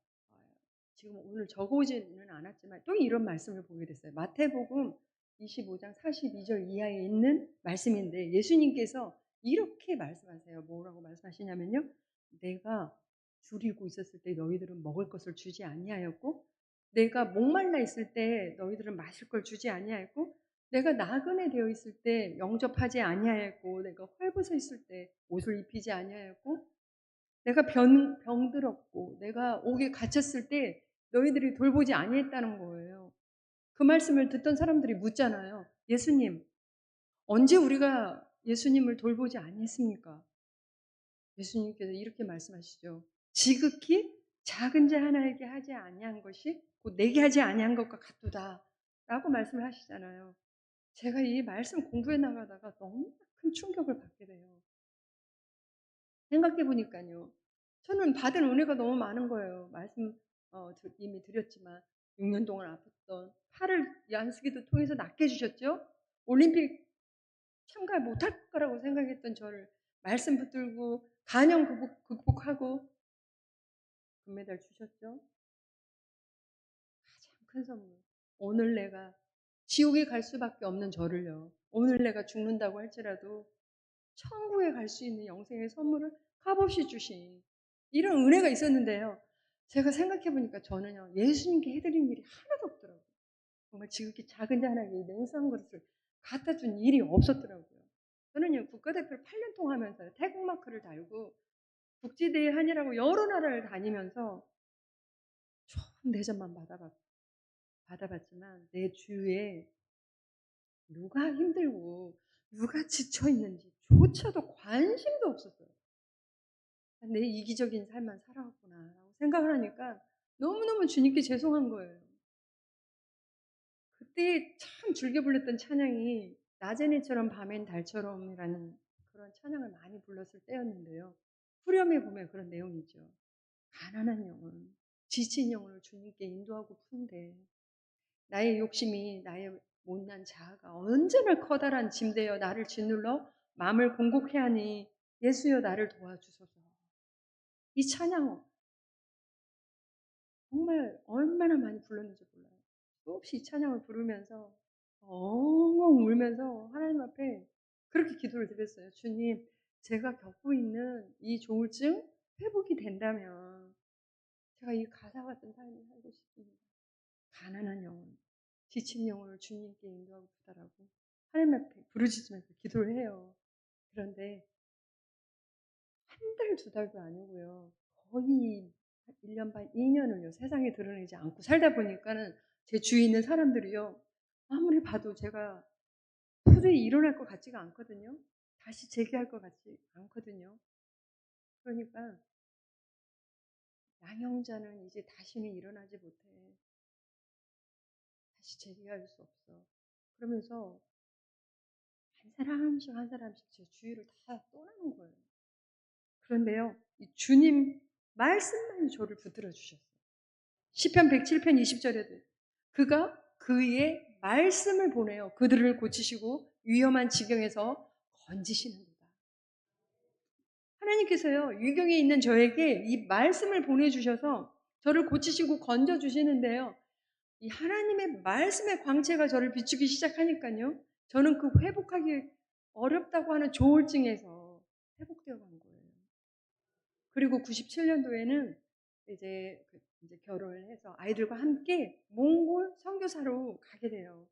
Speaker 1: 지금 오늘 적어오지는 않았지만 또 이런 말씀을 보게 됐어요. 마태복음 25장 42절 이하에 있는 말씀인데 예수님께서 이렇게 말씀하세요. 뭐라고 말씀하시냐면요. 내가 줄이고 있었을 때 너희들은 먹을 것을 주지 아니하였고 내가 목말라 있을 때 너희들은 마실 걸 주지 아니하였고 내가 나그네 되어 있을 때 영접하지 아니하였고 내가 헐벗어 있을 때 옷을 입히지 아니하였고 내가 병들었고 내가 옥에 갇혔을 때 너희들이 돌보지 아니했다는 거예요. 그 말씀을 듣던 사람들이 묻잖아요. 예수님, 언제 우리가 예수님을 돌보지 아니했습니까? 예수님께서 이렇게 말씀하시죠. 지극히 작은 자 하나에게 하지 아니한 것이 곧 내게 하지 아니한 것과 같도다. 라고 말씀을 하시잖아요. 제가 이 말씀 공부해 나가다가 너무 큰 충격을 받게 돼요. 생각해 보니까요. 저는 받은 은혜가 너무 많은 거예요. 말씀 이미 드렸지만 6년 동안 아팠던 팔을 안수기도 통해서 낫게 해 주셨죠. 올림픽 참가 못할 거라고 생각했던 저를 말씀 붙들고 간염 극복하고 금메달 주셨죠. 가장 큰 선물. 오늘 내가 지옥에 갈 수밖에 없는 저를요. 오늘 내가 죽는다고 할지라도 천국에 갈 수 있는 영생의 선물을 값없이 주신 이런 은혜가 있었는데요. 제가 생각해 보니까 저는요. 예수님께 해드린 일이 하나도 없더라고요. 정말 지극히 작은 자 하나에게 냉수한 그릇을 갖다 준 일이 없었더라고요. 저는요. 국가대표를 8년 동안 하면서 태국마크를 달고 국지대회 하느라고 여러 나라를 다니면서 좋은 대접만 받아봤지만 내 주위에 누가 힘들고 누가 지쳐 있는지 조차도 관심도 없었어요. 내 이기적인 삶만 살아왔구나라고 생각을 하니까 너무너무 주님께 죄송한 거예요. 그때 참 즐겨 불렀던 찬양이 낮엔 해처럼 밤엔 달처럼이라는 그런 찬양을 많이 불렀을 때였는데요. 후렴에 보면 그런 내용이죠. 가난한 영혼, 지친 영혼을 주님께 인도하고 푼데 나의 욕심이 나의 못난 자아가 언제나 커다란 짐되어 나를 짓눌러 마음을 공곡해 하니 예수여 나를 도와주소서. 이 찬양 정말 얼마나 많이 불렀는지 몰라요. 수없이 이 찬양을 부르면서 엉엉 울면서 하나님 앞에 그렇게 기도를 드렸어요. 주님, 제가 겪고 있는 이 조울증 회복이 된다면 제가 이 가사 같은 삶을 살고 싶습니다. 가난한 영혼, 지친 영혼을 주님께 인도하고 싶다라고 하나님 앞에 부르짖으면서 기도를 해요. 그런데 한 달, 두 달도 아니고요. 거의 1년 반, 2년을요. 세상에 드러내지 않고 살다 보니까는 제 주위에 있는 사람들이요. 아무리 봐도 제가 도저히 일어날 것 같지가 않거든요. 다시 재기할 것 같지 않거든요. 그러니까 양형자는 이제 다시는 일어나지 못해. 다시 재기할 수 없어. 그러면서 한 사람씩 한 사람씩 제 주위를 다 떠나는 거예요. 그런데요. 이 주님 말씀만이 저를 붙들어 주셨어요. 시편 107편 20절에도 그가 그의 말씀을 보내요. 그들을 고치시고 위험한 지경에서 건지시는도다. 하나님께서요. 유경에 있는 저에게 이 말씀을 보내주셔서 저를 고치시고 건져주시는데요. 이 하나님의 말씀의 광채가 저를 비추기 시작하니까요. 저는 그 회복하기 어렵다고 하는 조울증에서 회복되어 간 거예요. 그리고 97년도에는 이제 결혼을 해서 아이들과 함께 몽골 선교사로 가게 돼요.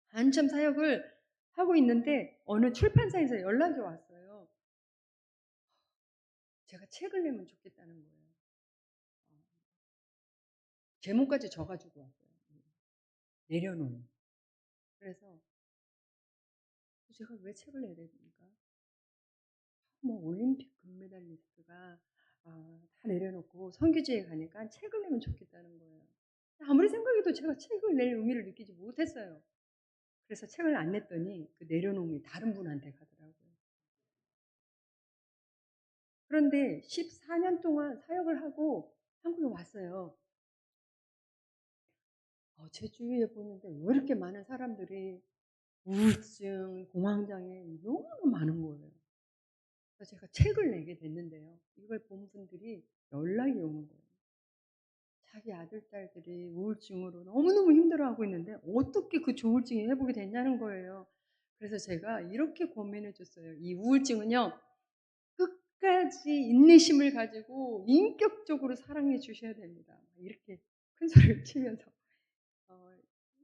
Speaker 1: 한참 사역을 하고 있는데 어느 출판사에서 연락이 왔어요. 제가 책을 내면 좋겠다는 거예요. 제목까지 적어가지고 왔어요. 내려놓은. 그래서 제가 왜 책을 내야 됩니까? 뭐 올림픽 금메달리스트가 다 내려놓고 선교지에 가니까 책을 내면 좋겠다는 거예요. 아무리 생각해도 제가 책을 낼 의미를 느끼지 못했어요. 그래서 책을 안 냈더니 그 내려놓음이 다른 분한테 가더라고요. 그런데 14년 동안 사역을 하고 한국에 왔어요. 제 주위에 보는데 왜 이렇게 많은 사람들이 우울증, 공황장애 너무 많은 거예요. 그래서 제가 책을 내게 됐는데요. 이걸 본 분들이 연락이 오는 거예요. 자기 아들, 딸들이 우울증으로 너무너무 힘들어하고 있는데 어떻게 그 우울증이 회복이 됐냐는 거예요. 그래서 제가 이렇게 고민해 줬어요. 이 우울증은요, 끝까지 인내심을 가지고 인격적으로 사랑해 주셔야 됩니다. 이렇게 큰 소리를 치면서 어,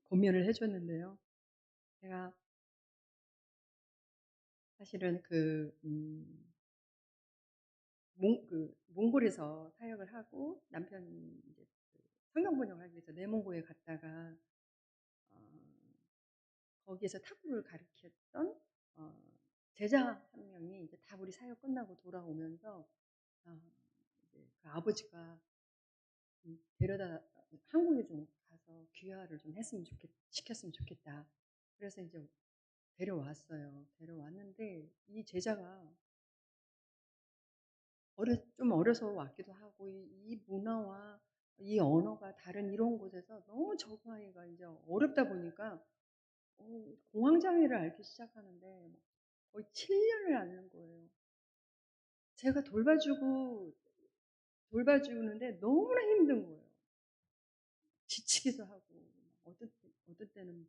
Speaker 1: 고민을 해줬는데요. 제가 사실은 몽골에서 사역을 하고 남편이 이제 성경 번역을 하기 위해서 내몽고에 갔다가 어, 거기에서 탁구를 가르쳤던 제자 한 명이 이제 다 우리 사역 끝나고 돌아오면서 어, 이제 그 아버지가 데려다 한국에 좀 가서 귀화를 좀 시켰으면 좋겠다. 그래서 이제 데려왔어요. 데려왔는데 이 제자가 좀 어려서 왔기도 하고 이 문화와 이 언어가 다른 이런 곳에서 너무 적응하기가 이제 어렵다 보니까 공황장애를 앓기 시작하는데 거의 7년을 앓는 거예요. 제가 돌봐주는데 너무나 힘든 거예요. 지치기도 하고 어떤 때는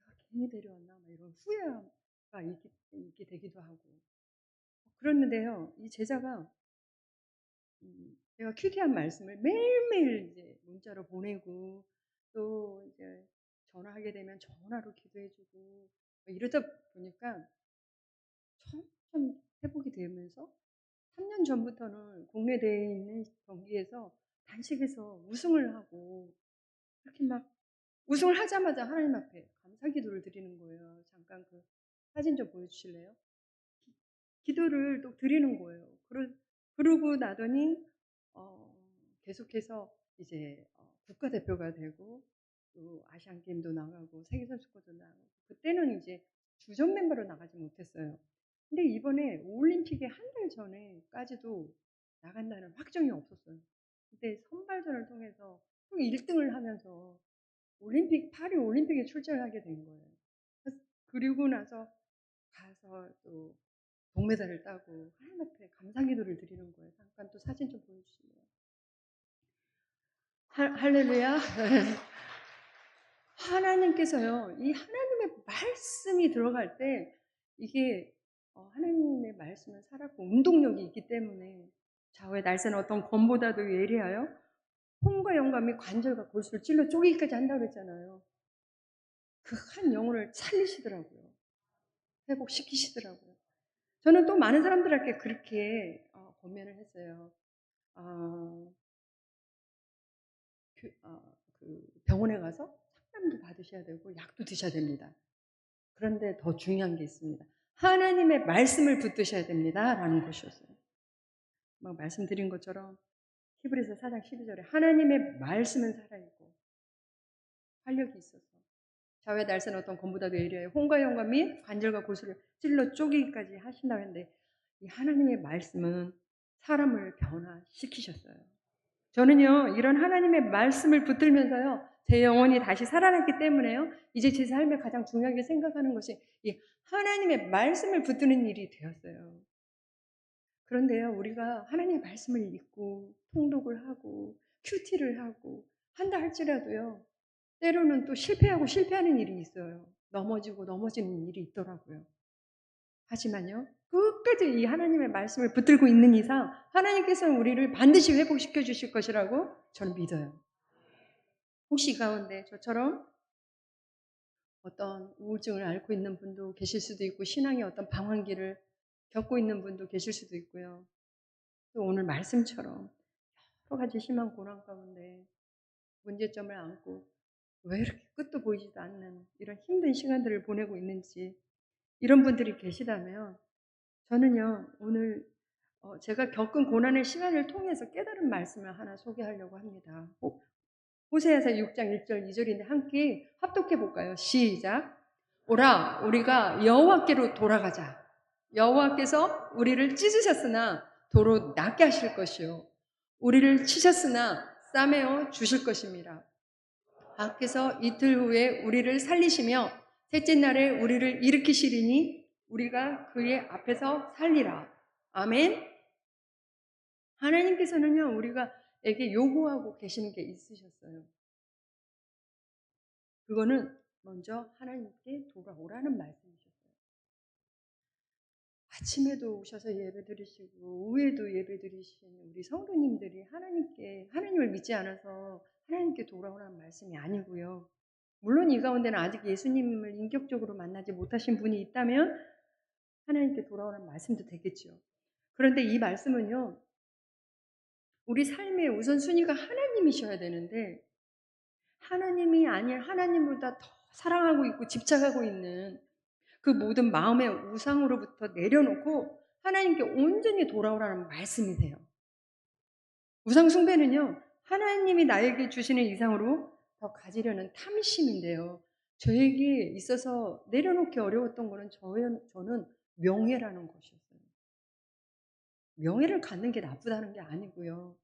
Speaker 1: 내가 괜히 데려왔나 막 이런 후회가 있게 되기도 하고 그랬는데요. 이 제자가 제가 큐티한 말씀을 매일매일 이제 문자로 보내고 또 이제 전화하게 되면 전화로 기도해주고 이러다 보니까 점점 회복이 되면서 3년 전부터는 국내 대회에 있는 경기에서 단식에서 우승을 하고 이렇게 막 우승을 하자마자 하나님 앞에 감사 기도를 드리는 거예요. 잠깐 그 사진 좀 보여주실래요? 기도를 또 드리는 거예요. 그러고 나더니 어, 계속해서 이제 국가대표가 되고 또 아시안 게임도 나가고 세계 선수권도 나가고 그때는 이제 주전 멤버로 나가지 못했어요. 근데 이번에 올림픽에 한 달 전에까지도 나간다는 확정이 없었어요. 그때 선발전을 통해서 또 1등을 하면서 파리 올림픽에 출전하게 된 거예요. 그리고 나서 가서 또 동메달을 따고 하나님 앞에 감사 기도를 드리는 거예요. 잠깐 또 사진 좀 보여주실래요? 할렐루야. 하나님께서요, 이 하나님의 말씀이 들어갈 때 이게 하나님의 말씀은 살았고 운동력이 있기 때문에 좌우의 날새는 어떤 검보다도 예리하여 혼과 영감이 관절과 골수를 찔러 쪼개기까지 한다고 그랬잖아요. 그 한 영혼을 살리시더라고요. 회복시키시더라고요. 저는 또 많은 사람들에게 그렇게 고민을 했어요. 어, 그 병원에 가서 상담도 받으셔야 되고 약도 드셔야 됩니다. 그런데 더 중요한 게 있습니다. 하나님의 말씀을 붙드셔야 됩니다. 라는 것이었어요. 막 말씀드린 것처럼 히브리서 4장 12절에 하나님의 말씀은 살아있고 활력이 있어서 좌우의 날선 어떤 검보다도 예리하여 혼과 영과 및 관절과 골수를 찔러 쪼개기까지 하신다고 했는데 이 하나님의 말씀은 사람을 변화시키셨어요. 저는요, 이런 하나님의 말씀을 붙들면서요, 제 영혼이 다시 살아났기 때문에요, 이제 제 삶에 가장 중요하게 생각하는 것이 이 하나님의 말씀을 붙드는 일이 되었어요. 그런데요, 우리가 하나님의 말씀을 읽고, 통독을 하고, 큐티를 하고, 한다 할지라도요, 때로는 또 실패하는 일이 있어요. 넘어지는 일이 있더라고요. 하지만요, 끝까지 이 하나님의 말씀을 붙들고 있는 이상 하나님께서는 우리를 반드시 회복시켜 주실 것이라고 저는 믿어요. 혹시 이 가운데 저처럼 어떤 우울증을 앓고 있는 분도 계실 수도 있고 신앙의 어떤 방황기를 겪고 있는 분도 계실 수도 있고요. 또 오늘 말씀처럼 여러 가지 심한 고난 가운데 문제점을 안고 왜 이렇게 끝도 보이지도 않는 이런 힘든 시간들을 보내고 있는지 이런 분들이 계시다면 저는요, 오늘 제가 겪은 고난의 시간을 통해서 깨달은 말씀을 하나 소개하려고 합니다. 호세아서 6장 1절 2절인데 함께 합독해 볼까요? 시작. 오라 우리가 여호와께로 돌아가자. 여호와께서 우리를 찢으셨으나 도로 낫게 하실 것이요 우리를 치셨으나 싸매어 주실 것입니다. 하께서 이틀 후에 우리를 살리시며 셋째 날에 우리를 일으키시리니 우리가 그의 앞에서 살리라. 아멘. 하나님께서는요, 우리가에게 요구하고 계시는 게 있으셨어요. 그거는 먼저 하나님께 돌아오라는 말씀이셨어요. 아침에도 오셔서 예배 드리시고 오후에도 예배 드리시는 우리 성도님들이 하나님을 믿지 않아서 하나님께 돌아오라는 말씀이 아니고요. 물론 이 가운데는 아직 예수님을 인격적으로 만나지 못하신 분이 있다면 하나님께 돌아오라는 말씀도 되겠죠. 그런데 이 말씀은요, 우리 삶의 우선순위가 하나님이셔야 되는데 하나님이 아닌 하나님보다 더 사랑하고 있고 집착하고 있는 그 모든 마음의 우상으로부터 내려놓고 하나님께 온전히 돌아오라는 말씀이세요. 우상 숭배는요, 하나님이 나에게 주시는 이상으로 더 가지려는 탐심인데요. 저에게 있어서 내려놓기 어려웠던 거는 저는 명예라는 것이었어요. 명예를 갖는 게 나쁘다는 게 아니고요.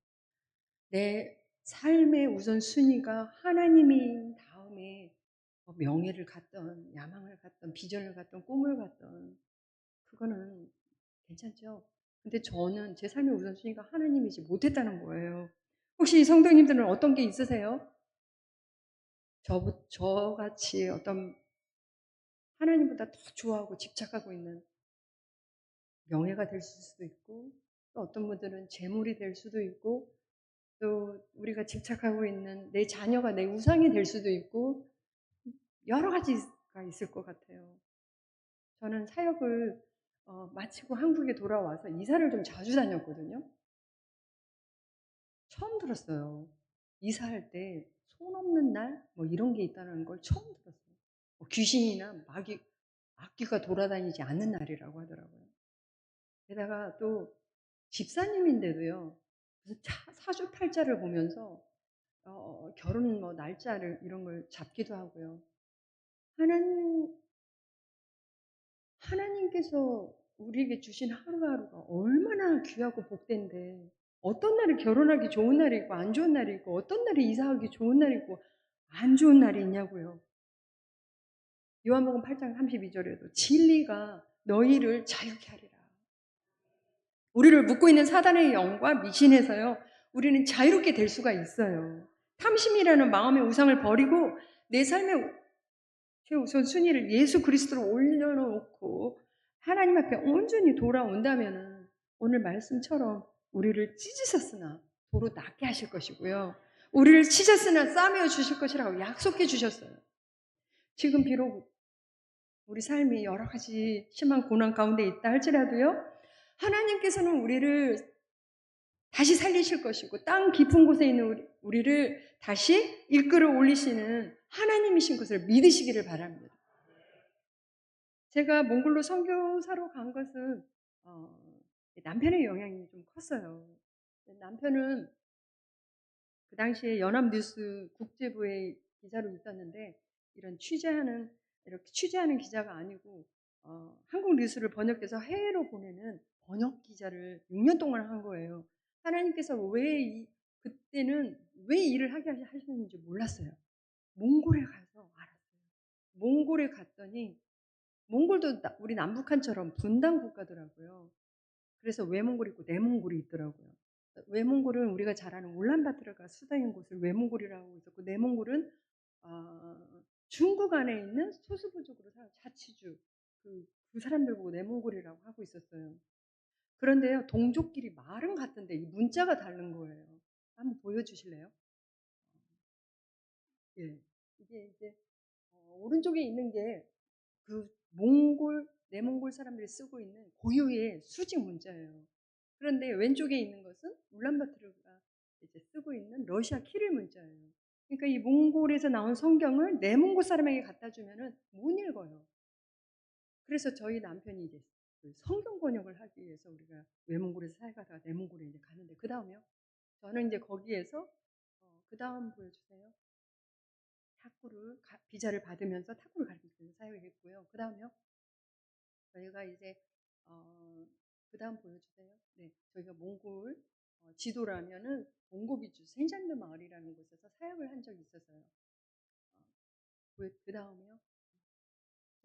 Speaker 1: 내 삶의 우선순위가 하나님인 다음에 명예를 갖던 야망을 갖던 비전을 갖던 꿈을 갖던 그거는 괜찮죠. 근데 저는 제 삶의 우선순위가 하나님이지 못했다는 거예요. 혹시 성도님들은 어떤 게 있으세요? 저같이 어떤 하나님보다 더 좋아하고 집착하고 있는 명예가 될 수도 있고 또 어떤 분들은 재물이 될 수도 있고 또 우리가 집착하고 있는 내 자녀가 내 우상이 될 수도 있고 여러 가지가 있을 것 같아요. 저는 사역을 마치고 한국에 돌아와서 이사를 좀 자주 다녔거든요. 처음 들었어요. 이사할 때 손 없는 날 뭐 이런 게 있다는 걸 처음 들었어요. 귀신이나 악귀가 돌아다니지 않는 날이라고 하더라고요. 게다가 또 집사님인데도요. 무슨 사주팔자를 보면서 결혼 뭐 날짜를 이런 걸 잡기도 하고요. 하나님께서 우리에게 주신 하루하루가 얼마나 귀하고 복된데 어떤 날이 결혼하기 좋은 날이 있고 안 좋은 날이 있고 어떤 날이 이사하기 좋은 날이 있고 안 좋은 날이 있냐고요. 요한복음 8장 32절에도 진리가 너희를 자유케 하리라. 우리를 묶고 있는 사단의 영과 미신에서요. 우리는 자유롭게 될 수가 있어요. 탐심이라는 마음의 우상을 버리고 내 삶의 최우선 순위를 예수 그리스도로 올려놓고 하나님 앞에 온전히 돌아온다면 오늘 말씀처럼 우리를 찢으셨으나 도로 낫게 하실 것이고요. 우리를 치셨으나 싸매어 주실 것이라고 약속해 주셨어요. 지금 비록 우리 삶이 여러 가지 심한 고난 가운데 있다 할지라도요. 하나님께서는 우리를 다시 살리실 것이고 땅 깊은 곳에 있는 우리를 다시 이끌어 올리시는 하나님이신 것을 믿으시기를 바랍니다. 제가 몽골로 선교사로 간 것은 남편의 영향이 좀 컸어요. 남편은 그 당시에 연합뉴스 국제부의 기자로 있었는데 이렇게 취재하는 기자가 아니고 한국 뉴스를 번역해서 해외로 보내는 번역 기자를 6년 동안 한 거예요. 하나님께서 그때는 왜 일을 하게 하시는지 몰랐어요. 몽골에 가서 알았어요. 몽골에 갔더니 몽골도 우리 남북한처럼 분단 국가더라고요. 그래서 외몽골이 있고 내몽골이 있더라고요. 외몽골은 우리가 잘 아는 울란바토르가 수도인 곳을 외몽골이라고 있었고 내몽골은 중국 안에 있는 소수부족으로 사는 자치주 그 사람들 보고 내몽골이라고 하고 있었어요. 그런데요 동족끼리 말은 같은데 이 문자가 다른 거예요. 한번 보여주실래요? 예, 이게 이제 오른쪽에 있는 게 그 내몽골 사람들이 쓰고 있는 고유의 수직 문자예요. 그런데 왼쪽에 있는 것은 울란바토르가 이제 쓰고 있는 러시아 키릴 문자예요. 그러니까 이 몽골에서 나온 성경을 내몽골 사람에게 갖다 주면은 못 읽어요. 그래서 저희 남편이 이제 그 성경 번역을 하기 위해서 우리가 외몽골에서 살다가 내몽골에 이제 가는데 그다음에요. 저는 이제 거기에서 그다음 보여주세요. 탁구를 비자를 받으면서 탁구를 가르치면서 사역했고요. 그다음에요. 저희가 이제 어, 그다음 보여주세요. 네, 저희가 몽골 지도라면은 몽고비주 센잔드 마을이라는 곳에서 사역을 한 적이 있어서요. 그 다음에요.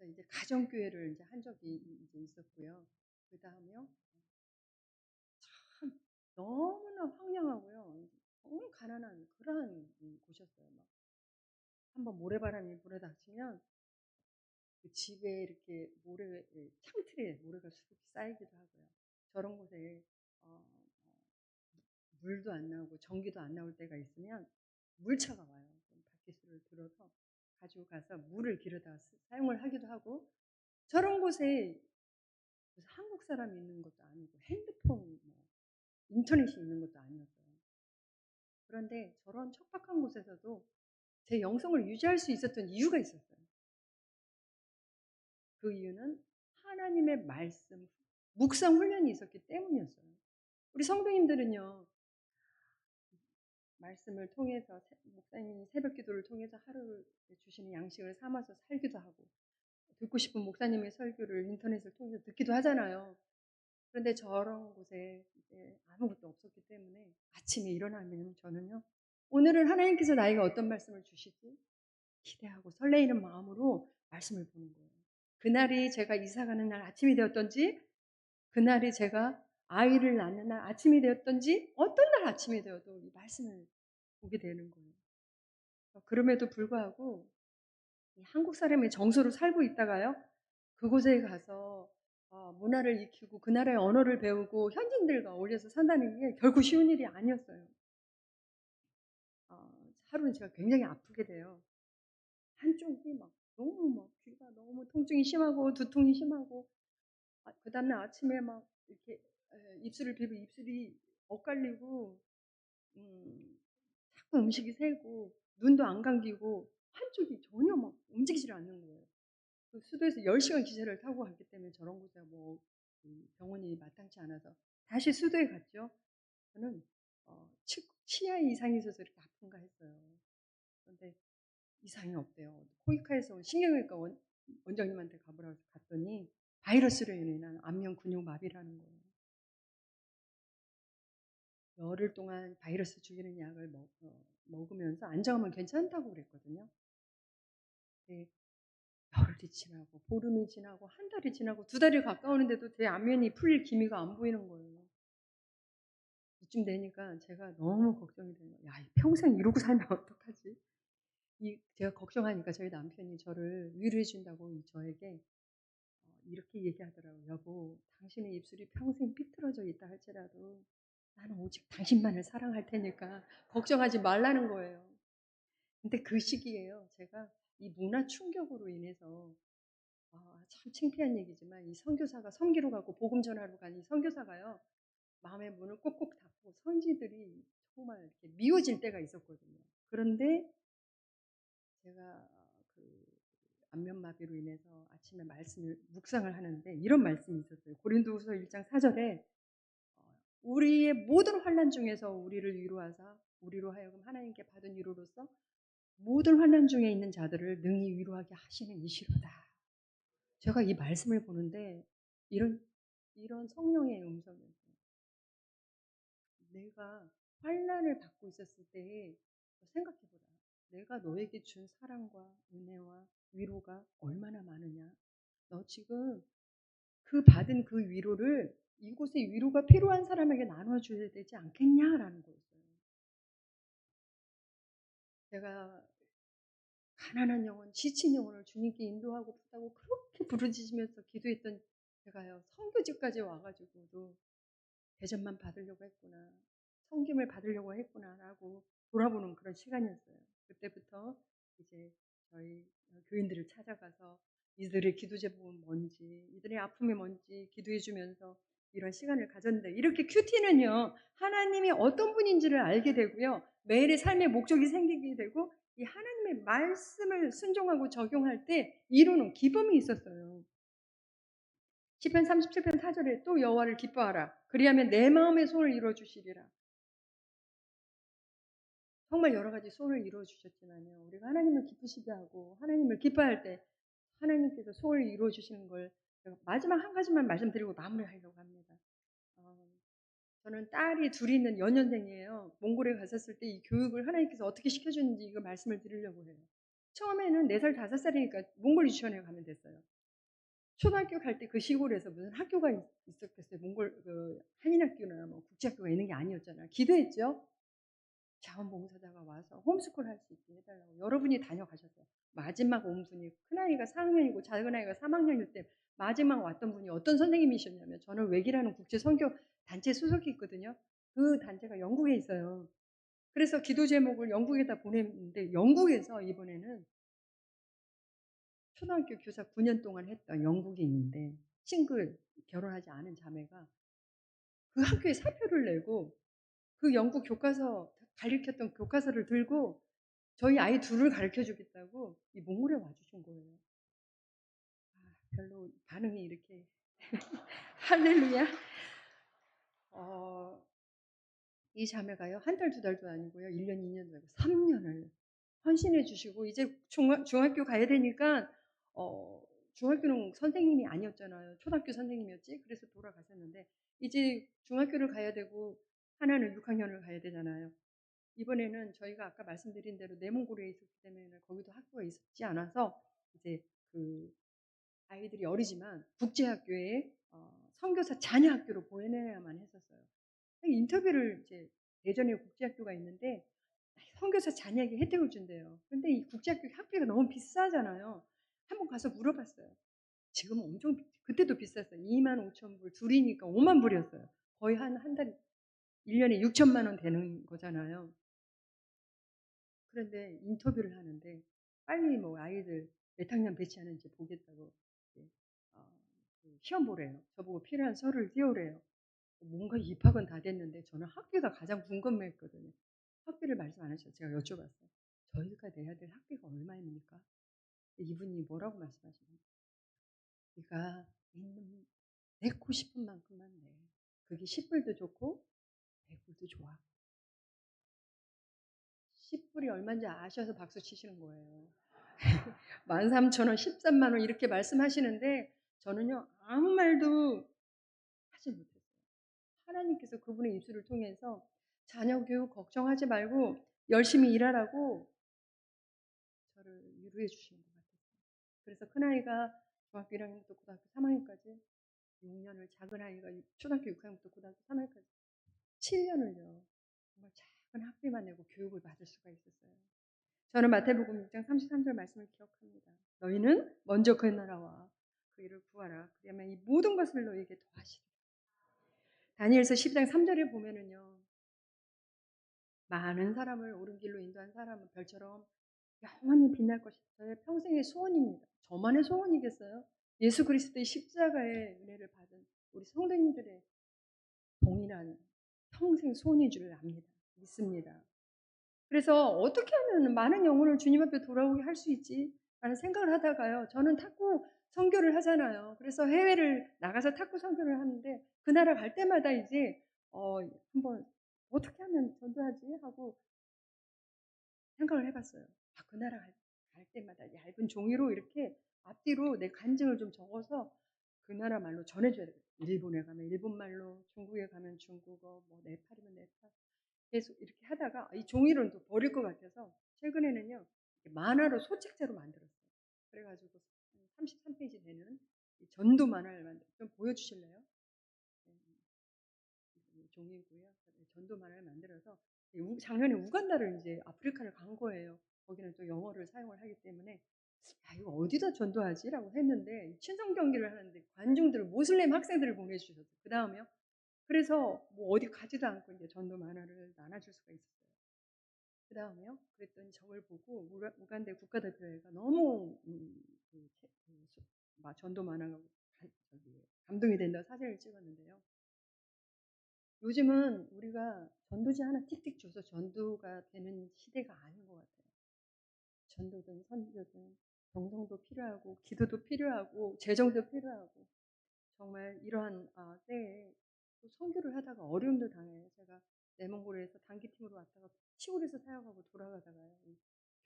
Speaker 1: 이제 가정교회를 이제 한 적이 이제 있었고요. 그 다음에요. 참 너무나 황량하고요. 너무 가난한 그러한 곳이었어요. 막 한번 모래바람이 불어닥치면 그 집에 이렇게 모래 창틀에 모래가 수북히 쌓이기도 하고요. 저런 곳에 어, 물도 안 나오고 전기도 안 나올 때가 있으면 물차가 와요. 바퀴수를 들어서 가지고 가서 물을 길어다 사용을 하기도 하고 저런 곳에 한국 사람이 있는 것도 아니고 핸드폰, 뭐 인터넷이 있는 것도 아니었어요. 그런데 저런 척박한 곳에서도 제 영성을 유지할 수 있었던 이유가 있었어요. 그 이유는 하나님의 말씀, 묵상 훈련이 있었기 때문이었어요. 우리 성도님들은요, 말씀을 통해서 목사님이 새벽 기도를 통해서 하루 주시는 양식을 삼아서 살기도 하고 듣고 싶은 목사님의 설교를 인터넷을 통해서 듣기도 하잖아요. 그런데 저런 곳에 이제 아무것도 없었기 때문에 아침에 일어나면 저는요, 오늘은 하나님께서 나에게 어떤 말씀을 주시지? 기대하고 설레이는 마음으로 말씀을 보는 거예요. 그날이 제가 이사 가는 날 아침이 되었던지, 그날이 제가 아이를 낳는 날 아침이 되었던지, 어떤 날 아침이 되어도 이 말씀을 보게 되는 거예요. 그럼에도 불구하고 한국 사람의 정서로 살고 있다가요, 그곳에 가서 문화를 익히고 그 나라의 언어를 배우고 현지인들과 어울려서 산다는 게 결코 쉬운 일이 아니었어요. 하루는 제가 굉장히 아프게 돼요. 한쪽이 막 너무 막 귀가 너무 통증이 심하고 두통이 심하고 그 다음날 아침에 막 이렇게 입술을 비비고 입술이 엇갈리고 자꾸 음식이 새고 눈도 안 감기고 한쪽이 전혀 막 움직이질 않는 거예요. 그 수도에서 10시간 기차를 타고 갔기 때문에 저런 곳에 뭐 병원이 마땅치 않아서 다시 수도에 갔죠. 저는 치아 이상이 있어서 이렇게 아픈가 했어요. 그런데 이상이 없대요. 코이카에서 온 신경외과 원장님한테 가보라고 갔더니 바이러스로 인한 안면 근육 마비라는 거예요. 열흘 동안 바이러스 죽이는 약을 먹으면서 안정하면 괜찮다고 그랬거든요. 네, 열흘이 지나고 보름이 지나고 한 달이 지나고 두 달이 가까우는데도 제 안면이 풀릴 기미가 안 보이는 거예요. 이쯤 되니까 제가 너무 걱정이 되는 거예요. 야, 평생 이러고 살면 어떡하지? 제가 걱정하니까 저희 남편이 저를 위로해 준다고 저에게 이렇게 얘기하더라고요. 여보, 당신의 입술이 평생 삐뚤어져 있다 할지라도 나는 오직 당신만을 사랑할 테니까 걱정하지 말라는 거예요. 근데 그 시기에요. 제가 이 문화 충격으로 인해서 참 창피한 얘기지만 이 선교사가 섬기러 가고 복음 전하러 간 이 선교사가요. 마음의 문을 꼭꼭 닫고 선지들이 정말 이렇게 미워질 때가 있었거든요. 그런데 제가 그 안면마비로 인해서 아침에 말씀을 묵상을 하는데 이런 말씀이 있었어요. 고린도후서 1장 4절에 우리의 모든 환난 중에서 우리를 위로하사 우리로 하여금 하나님께 받은 위로로서 모든 환난 중에 있는 자들을 능히 위로하게 하시는 이시로다. 제가 이 말씀을 보는데 이런 성령의 음성이었어요. 내가 환난을 받고 있었을 때 생각해보라. 내가 너에게 준 사랑과 은혜와 위로가 얼마나 많으냐. 너 지금 그 받은 그 위로를 이곳에 위로가 필요한 사람에게 나눠줘야 되지 않겠냐라는 거였어요. 제가 가난한 영혼, 지친 영혼을 주님께 인도하고 싶다고 그렇게 부르짖으면서 기도했던 제가요, 선교지까지 와가지고도 대접만 받으려고 했구나, 섬김을 받으려고 했구나라고 돌아보는 그런 시간이었어요. 그때부터 이제 저희 교인들을 찾아가서 이들의 기도 제목은 뭔지, 이들의 아픔이 뭔지 기도해주면서 이런 시간을 가졌는데 이렇게 큐티는요, 하나님이 어떤 분인지를 알게 되고요, 매일의 삶의 목적이 생기게 되고 이 하나님의 말씀을 순종하고 적용할 때 이루는 기쁨이 있었어요. 시편 37편 4절에 또 여호와를 기뻐하라. 그리하면 내 마음의 소원을 이루어 주시리라. 정말 여러 가지 소원을 이루어 주셨지만요. 우리가 하나님을 기쁘시게 하고 하나님을 기뻐할 때 하나님께서 소원을 이루어 주시는 걸 제가 마지막 한 가지만 말씀드리고 마무리하려고 합니다. 저는 딸이 둘이 있는 연년생이에요. 몽골에 갔었을 때 이 교육을 하나님께서 어떻게 시켜주는지 이거 말씀을 드리려고 해요. 처음에는 4살, 5살이니까 몽골 유치원에 가면 됐어요. 초등학교 갈 때 그 시골에서 무슨 학교가 있었겠어요. 몽골 한인학교나 뭐 국제학교가 있는 게 아니었잖아요. 기도했죠. 자원봉사자가 와서 홈스쿨 할 수 있게 해달라고 여러분이 다녀가셨어요. 마지막 온 분이 큰아이가 4학년이고 작은아이가 3학년일 때 마지막 왔던 분이 어떤 선생님이셨냐면 저는 웩이라는 국제선교 단체 소속이 있거든요. 그 단체가 영국에 있어요. 그래서 기도 제목을 영국에다 보냈는데 영국에서 이번에는 초등학교 교사 9년 동안 했던 영국인인데 싱글 결혼하지 않은 자매가 그 학교에 사표를 내고 그 영국 교과서 가르쳤던 교과서를 들고 저희 아이 둘을 가르쳐 주겠다고 이 몽골에 와주신 거예요. 별로 반응이 이렇게 할렐루야. 이 자매가요 한 달, 2달도 아니고요 1년, 2년도 아니고 3년을 헌신해 주시고 이제 중학교 가야 되니까 중학교는 선생님이 아니었잖아요. 초등학교 선생님이었지. 그래서 돌아가셨는데 이제 중학교를 가야 되고 하나는 6학년을 가야 되잖아요. 이번에는 저희가 아까 말씀드린 대로 내몽골에 있었기 때문에 거기도 학교가 있지 않아서 이제 그 아이들이 어리지만 국제학교에 선교사 자녀 학교로 보내야만 했었어요. 인터뷰를 이제 예전에 국제학교가 있는데 선교사 자녀에게 혜택을 준대요. 근데 이 국제학교 학비가 너무 비싸잖아요. 한번 가서 물어봤어요. 지금 엄청 그때도 비쌌어요. 25,000불 둘이니까 5만 불이었어요. 거의 한 달 1년에 6천만 원 되는 거잖아요. 그런데 인터뷰를 하는데 빨리 뭐 아이들 몇 학년 배치하는지 보겠다고 어, 시험 보래요. 저보고 필요한 서류를 띄우래요. 뭔가 입학은 다 됐는데 저는 학비가 가장 궁금했거든요. 학비를 말씀 안 하셔서 제가 여쭤봤어요. 저희가 내야 될 학비가 얼마입니까? 이분이 뭐라고 말씀하시나요? 네가 내고 싶은 만큼만 내. 그게 10불도 좋고 100불도 좋아. 10불이 얼마인지 아셔서 박수 치시는 거예요. 13,000원, 13만 원 이렇게 말씀하시는데 저는요 아무 말도 하지 못했어요. 하나님께서 그분의 입술을 통해서 자녀 교육 걱정하지 말고 열심히 일하라고 저를 위로해 주시는 것 같았어요. 그래서 큰아이가 중학교 1학년부터 고등학교 3학년까지 6년을 작은아이가 초등학교 6학년부터 고등학교 3학년까지 7년을요. 정말 작은 학비만 내고 교육을 받을 수가 있었어요. 저는 마태복음 6장 33절 말씀을 기억합니다. 너희는 먼저 그 나라와 그 일을 구하라. 그러면 이 모든 것을 너희에게 더하시리라. 다니엘서 10장 3절에 보면은요. 많은 사람을 옳은 길로 인도한 사람은 별처럼 영원히 빛날 것이다. 저의 평생의 소원입니다. 저만의 소원이겠어요? 예수 그리스도의 십자가의 은혜를 받은 우리 성도님들의 동일한 평생 소원인 줄 압니다. 믿습니다. 그래서 어떻게 하면 많은 영혼을 주님 앞에 돌아오게 할 수 있지? 라는 생각을 하다가요. 저는 탁구 선교를 하잖아요. 그래서 해외를 나가서 탁구 선교를 하는데 그 나라 갈 때마다 이제 한번 어떻게 하면 전도하지? 하고 생각을 해봤어요. 그 나라 갈 때마다 얇은 종이로 이렇게 앞뒤로 내 간증을 좀 적어서 그 나라 말로 전해줘야 돼요. 일본에 가면 일본 말로, 중국에 가면 중국어, 뭐 네팔이면 네팔. 계속 이렇게 하다가 이 종이로는 또 버릴 것 같아서 최근에는요 만화로 소책자로 만들었어요. 그래가지고 33페이지 되는 전도 만화를 만들어 좀 보여주실래요? 종이고요. 전도 만화를 만들어서 작년에 우간다를 이제 아프리카를 간 거예요. 거기는 또 영어를 사용을 하기 때문에 이거 어디다 전도하지라고 했는데 친선 경기를 하는데 관중들 모슬렘 학생들을 보내주셔서 그 다음에요. 그래서 뭐 어디 가지도 않고 이제 전도 만화를 나눠줄 수가 있었어요. 그 다음에요. 그랬더니 저걸 보고 우간다 국가대표회가 너무 전도 만화가 감동이 된다 사진을 찍었는데요. 요즘은 우리가 전도지 하나 틱틱 줘서 전도가 되는 시대가 아닌 것 같아요. 전도든 선교든 정성도 필요하고 기도도 필요하고 재정도 필요하고 정말 이러한 때에 또 선교를 하다가 어려움도 당해요. 제가 내몽고리에서 단기팀으로 왔다가 시골에서 사역하고 돌아가다가요. 이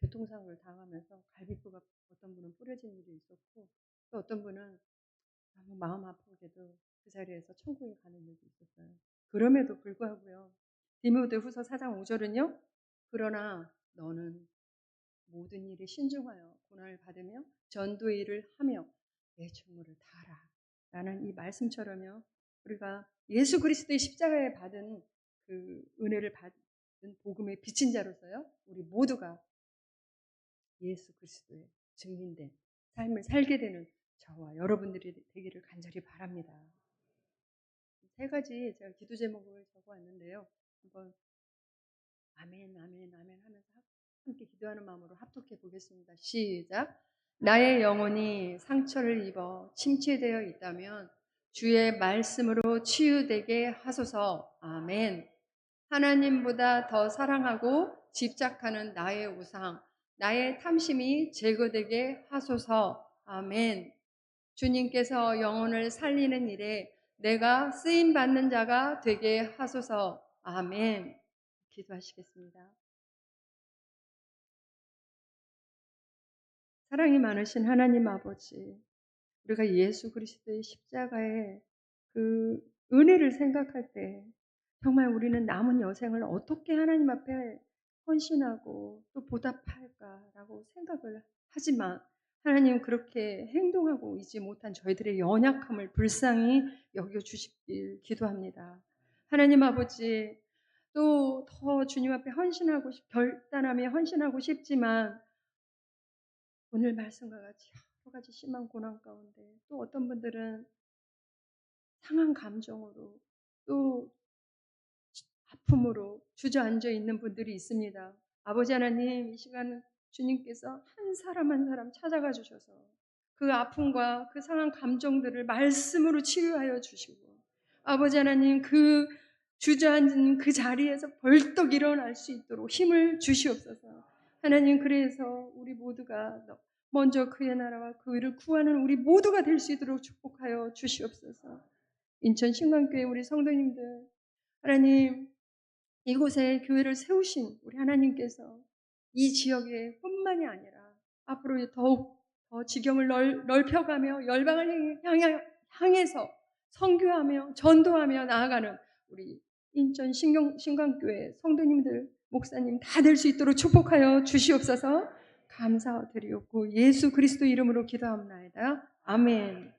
Speaker 1: 교통사고를 당하면서 갈비뼈가 어떤 분은 부러진 일이 있었고 또 어떤 분은 너무 마음 아프게도 그 자리에서 천국에 가는 일도 있었어요. 그럼에도 불구하고요. 디모데후서 4장 5절은요. 그러나 너는 모든 일에 신중하여 고난을 받으며 전도의 일을 하며 내 충무를 다하라. 라는 이 말씀처럼요. 우리가 예수 그리스도의 십자가에 받은 그 은혜를 받은 복음의 빚진 자로서요. 우리 모두가 예수 그리스도의 증인된 삶을 살게 되는 저와 여러분들이 되기를 간절히 바랍니다. 세 가지 제가 기도 제목을 적어왔는데요. 한번 아멘, 아멘, 아멘 하면서 함께 기도하는 마음으로 합독해 보겠습니다. 시작. 나의 영혼이 상처를 입어 침체되어 있다면 주의 말씀으로 치유되게 하소서. 아멘. 하나님보다 더 사랑하고 집착하는 나의 우상, 나의 탐심이 제거되게 하소서. 아멘. 주님께서 영혼을 살리는 일에 내가 쓰임받는 자가 되게 하소서. 아멘. 기도하시겠습니다. 사랑이 많으신 하나님 아버지, 우리가 예수 그리스도의 십자가의 그 은혜를 생각할 때 정말 우리는 남은 여생을 어떻게 하나님 앞에 헌신하고 또 보답할까라고 생각을 하지만 하나님 그렇게 행동하고 있지 못한 저희들의 연약함을 불쌍히 여겨주시길 기도합니다. 하나님 아버지, 또 더 주님 앞에 결단하며 헌신하고 싶지만 오늘 말씀과 같이 여러 가지 심한 고난 가운데 또 어떤 분들은 상한 감정으로 또 아픔으로 주저앉아 있는 분들이 있습니다. 아버지 하나님, 이 시간 주님께서 한 사람 한 사람 찾아가 주셔서 그 아픔과 그 상한 감정들을 말씀으로 치유하여 주시고 아버지 하나님 그 주저앉은 그 자리에서 벌떡 일어날 수 있도록 힘을 주시옵소서. 하나님 그래서 우리 모두가 먼저 그의 나라와 그 의를 구하는 우리 모두가 될 수 있도록 축복하여 주시옵소서. 인천 신광교회 우리 성도님들 하나님 이곳에 교회를 세우신 우리 하나님께서 이 지역에 뿐만이 아니라 앞으로 더욱 더 지경을 넓혀가며 열방을 향해서 선교하며 전도하며 나아가는 우리 인천 신광교회 성도님들 목사님 다 될 수 있도록 축복하여 주시옵소서. 감사드리옵고 예수 그리스도 이름으로 기도합니다. 아멘.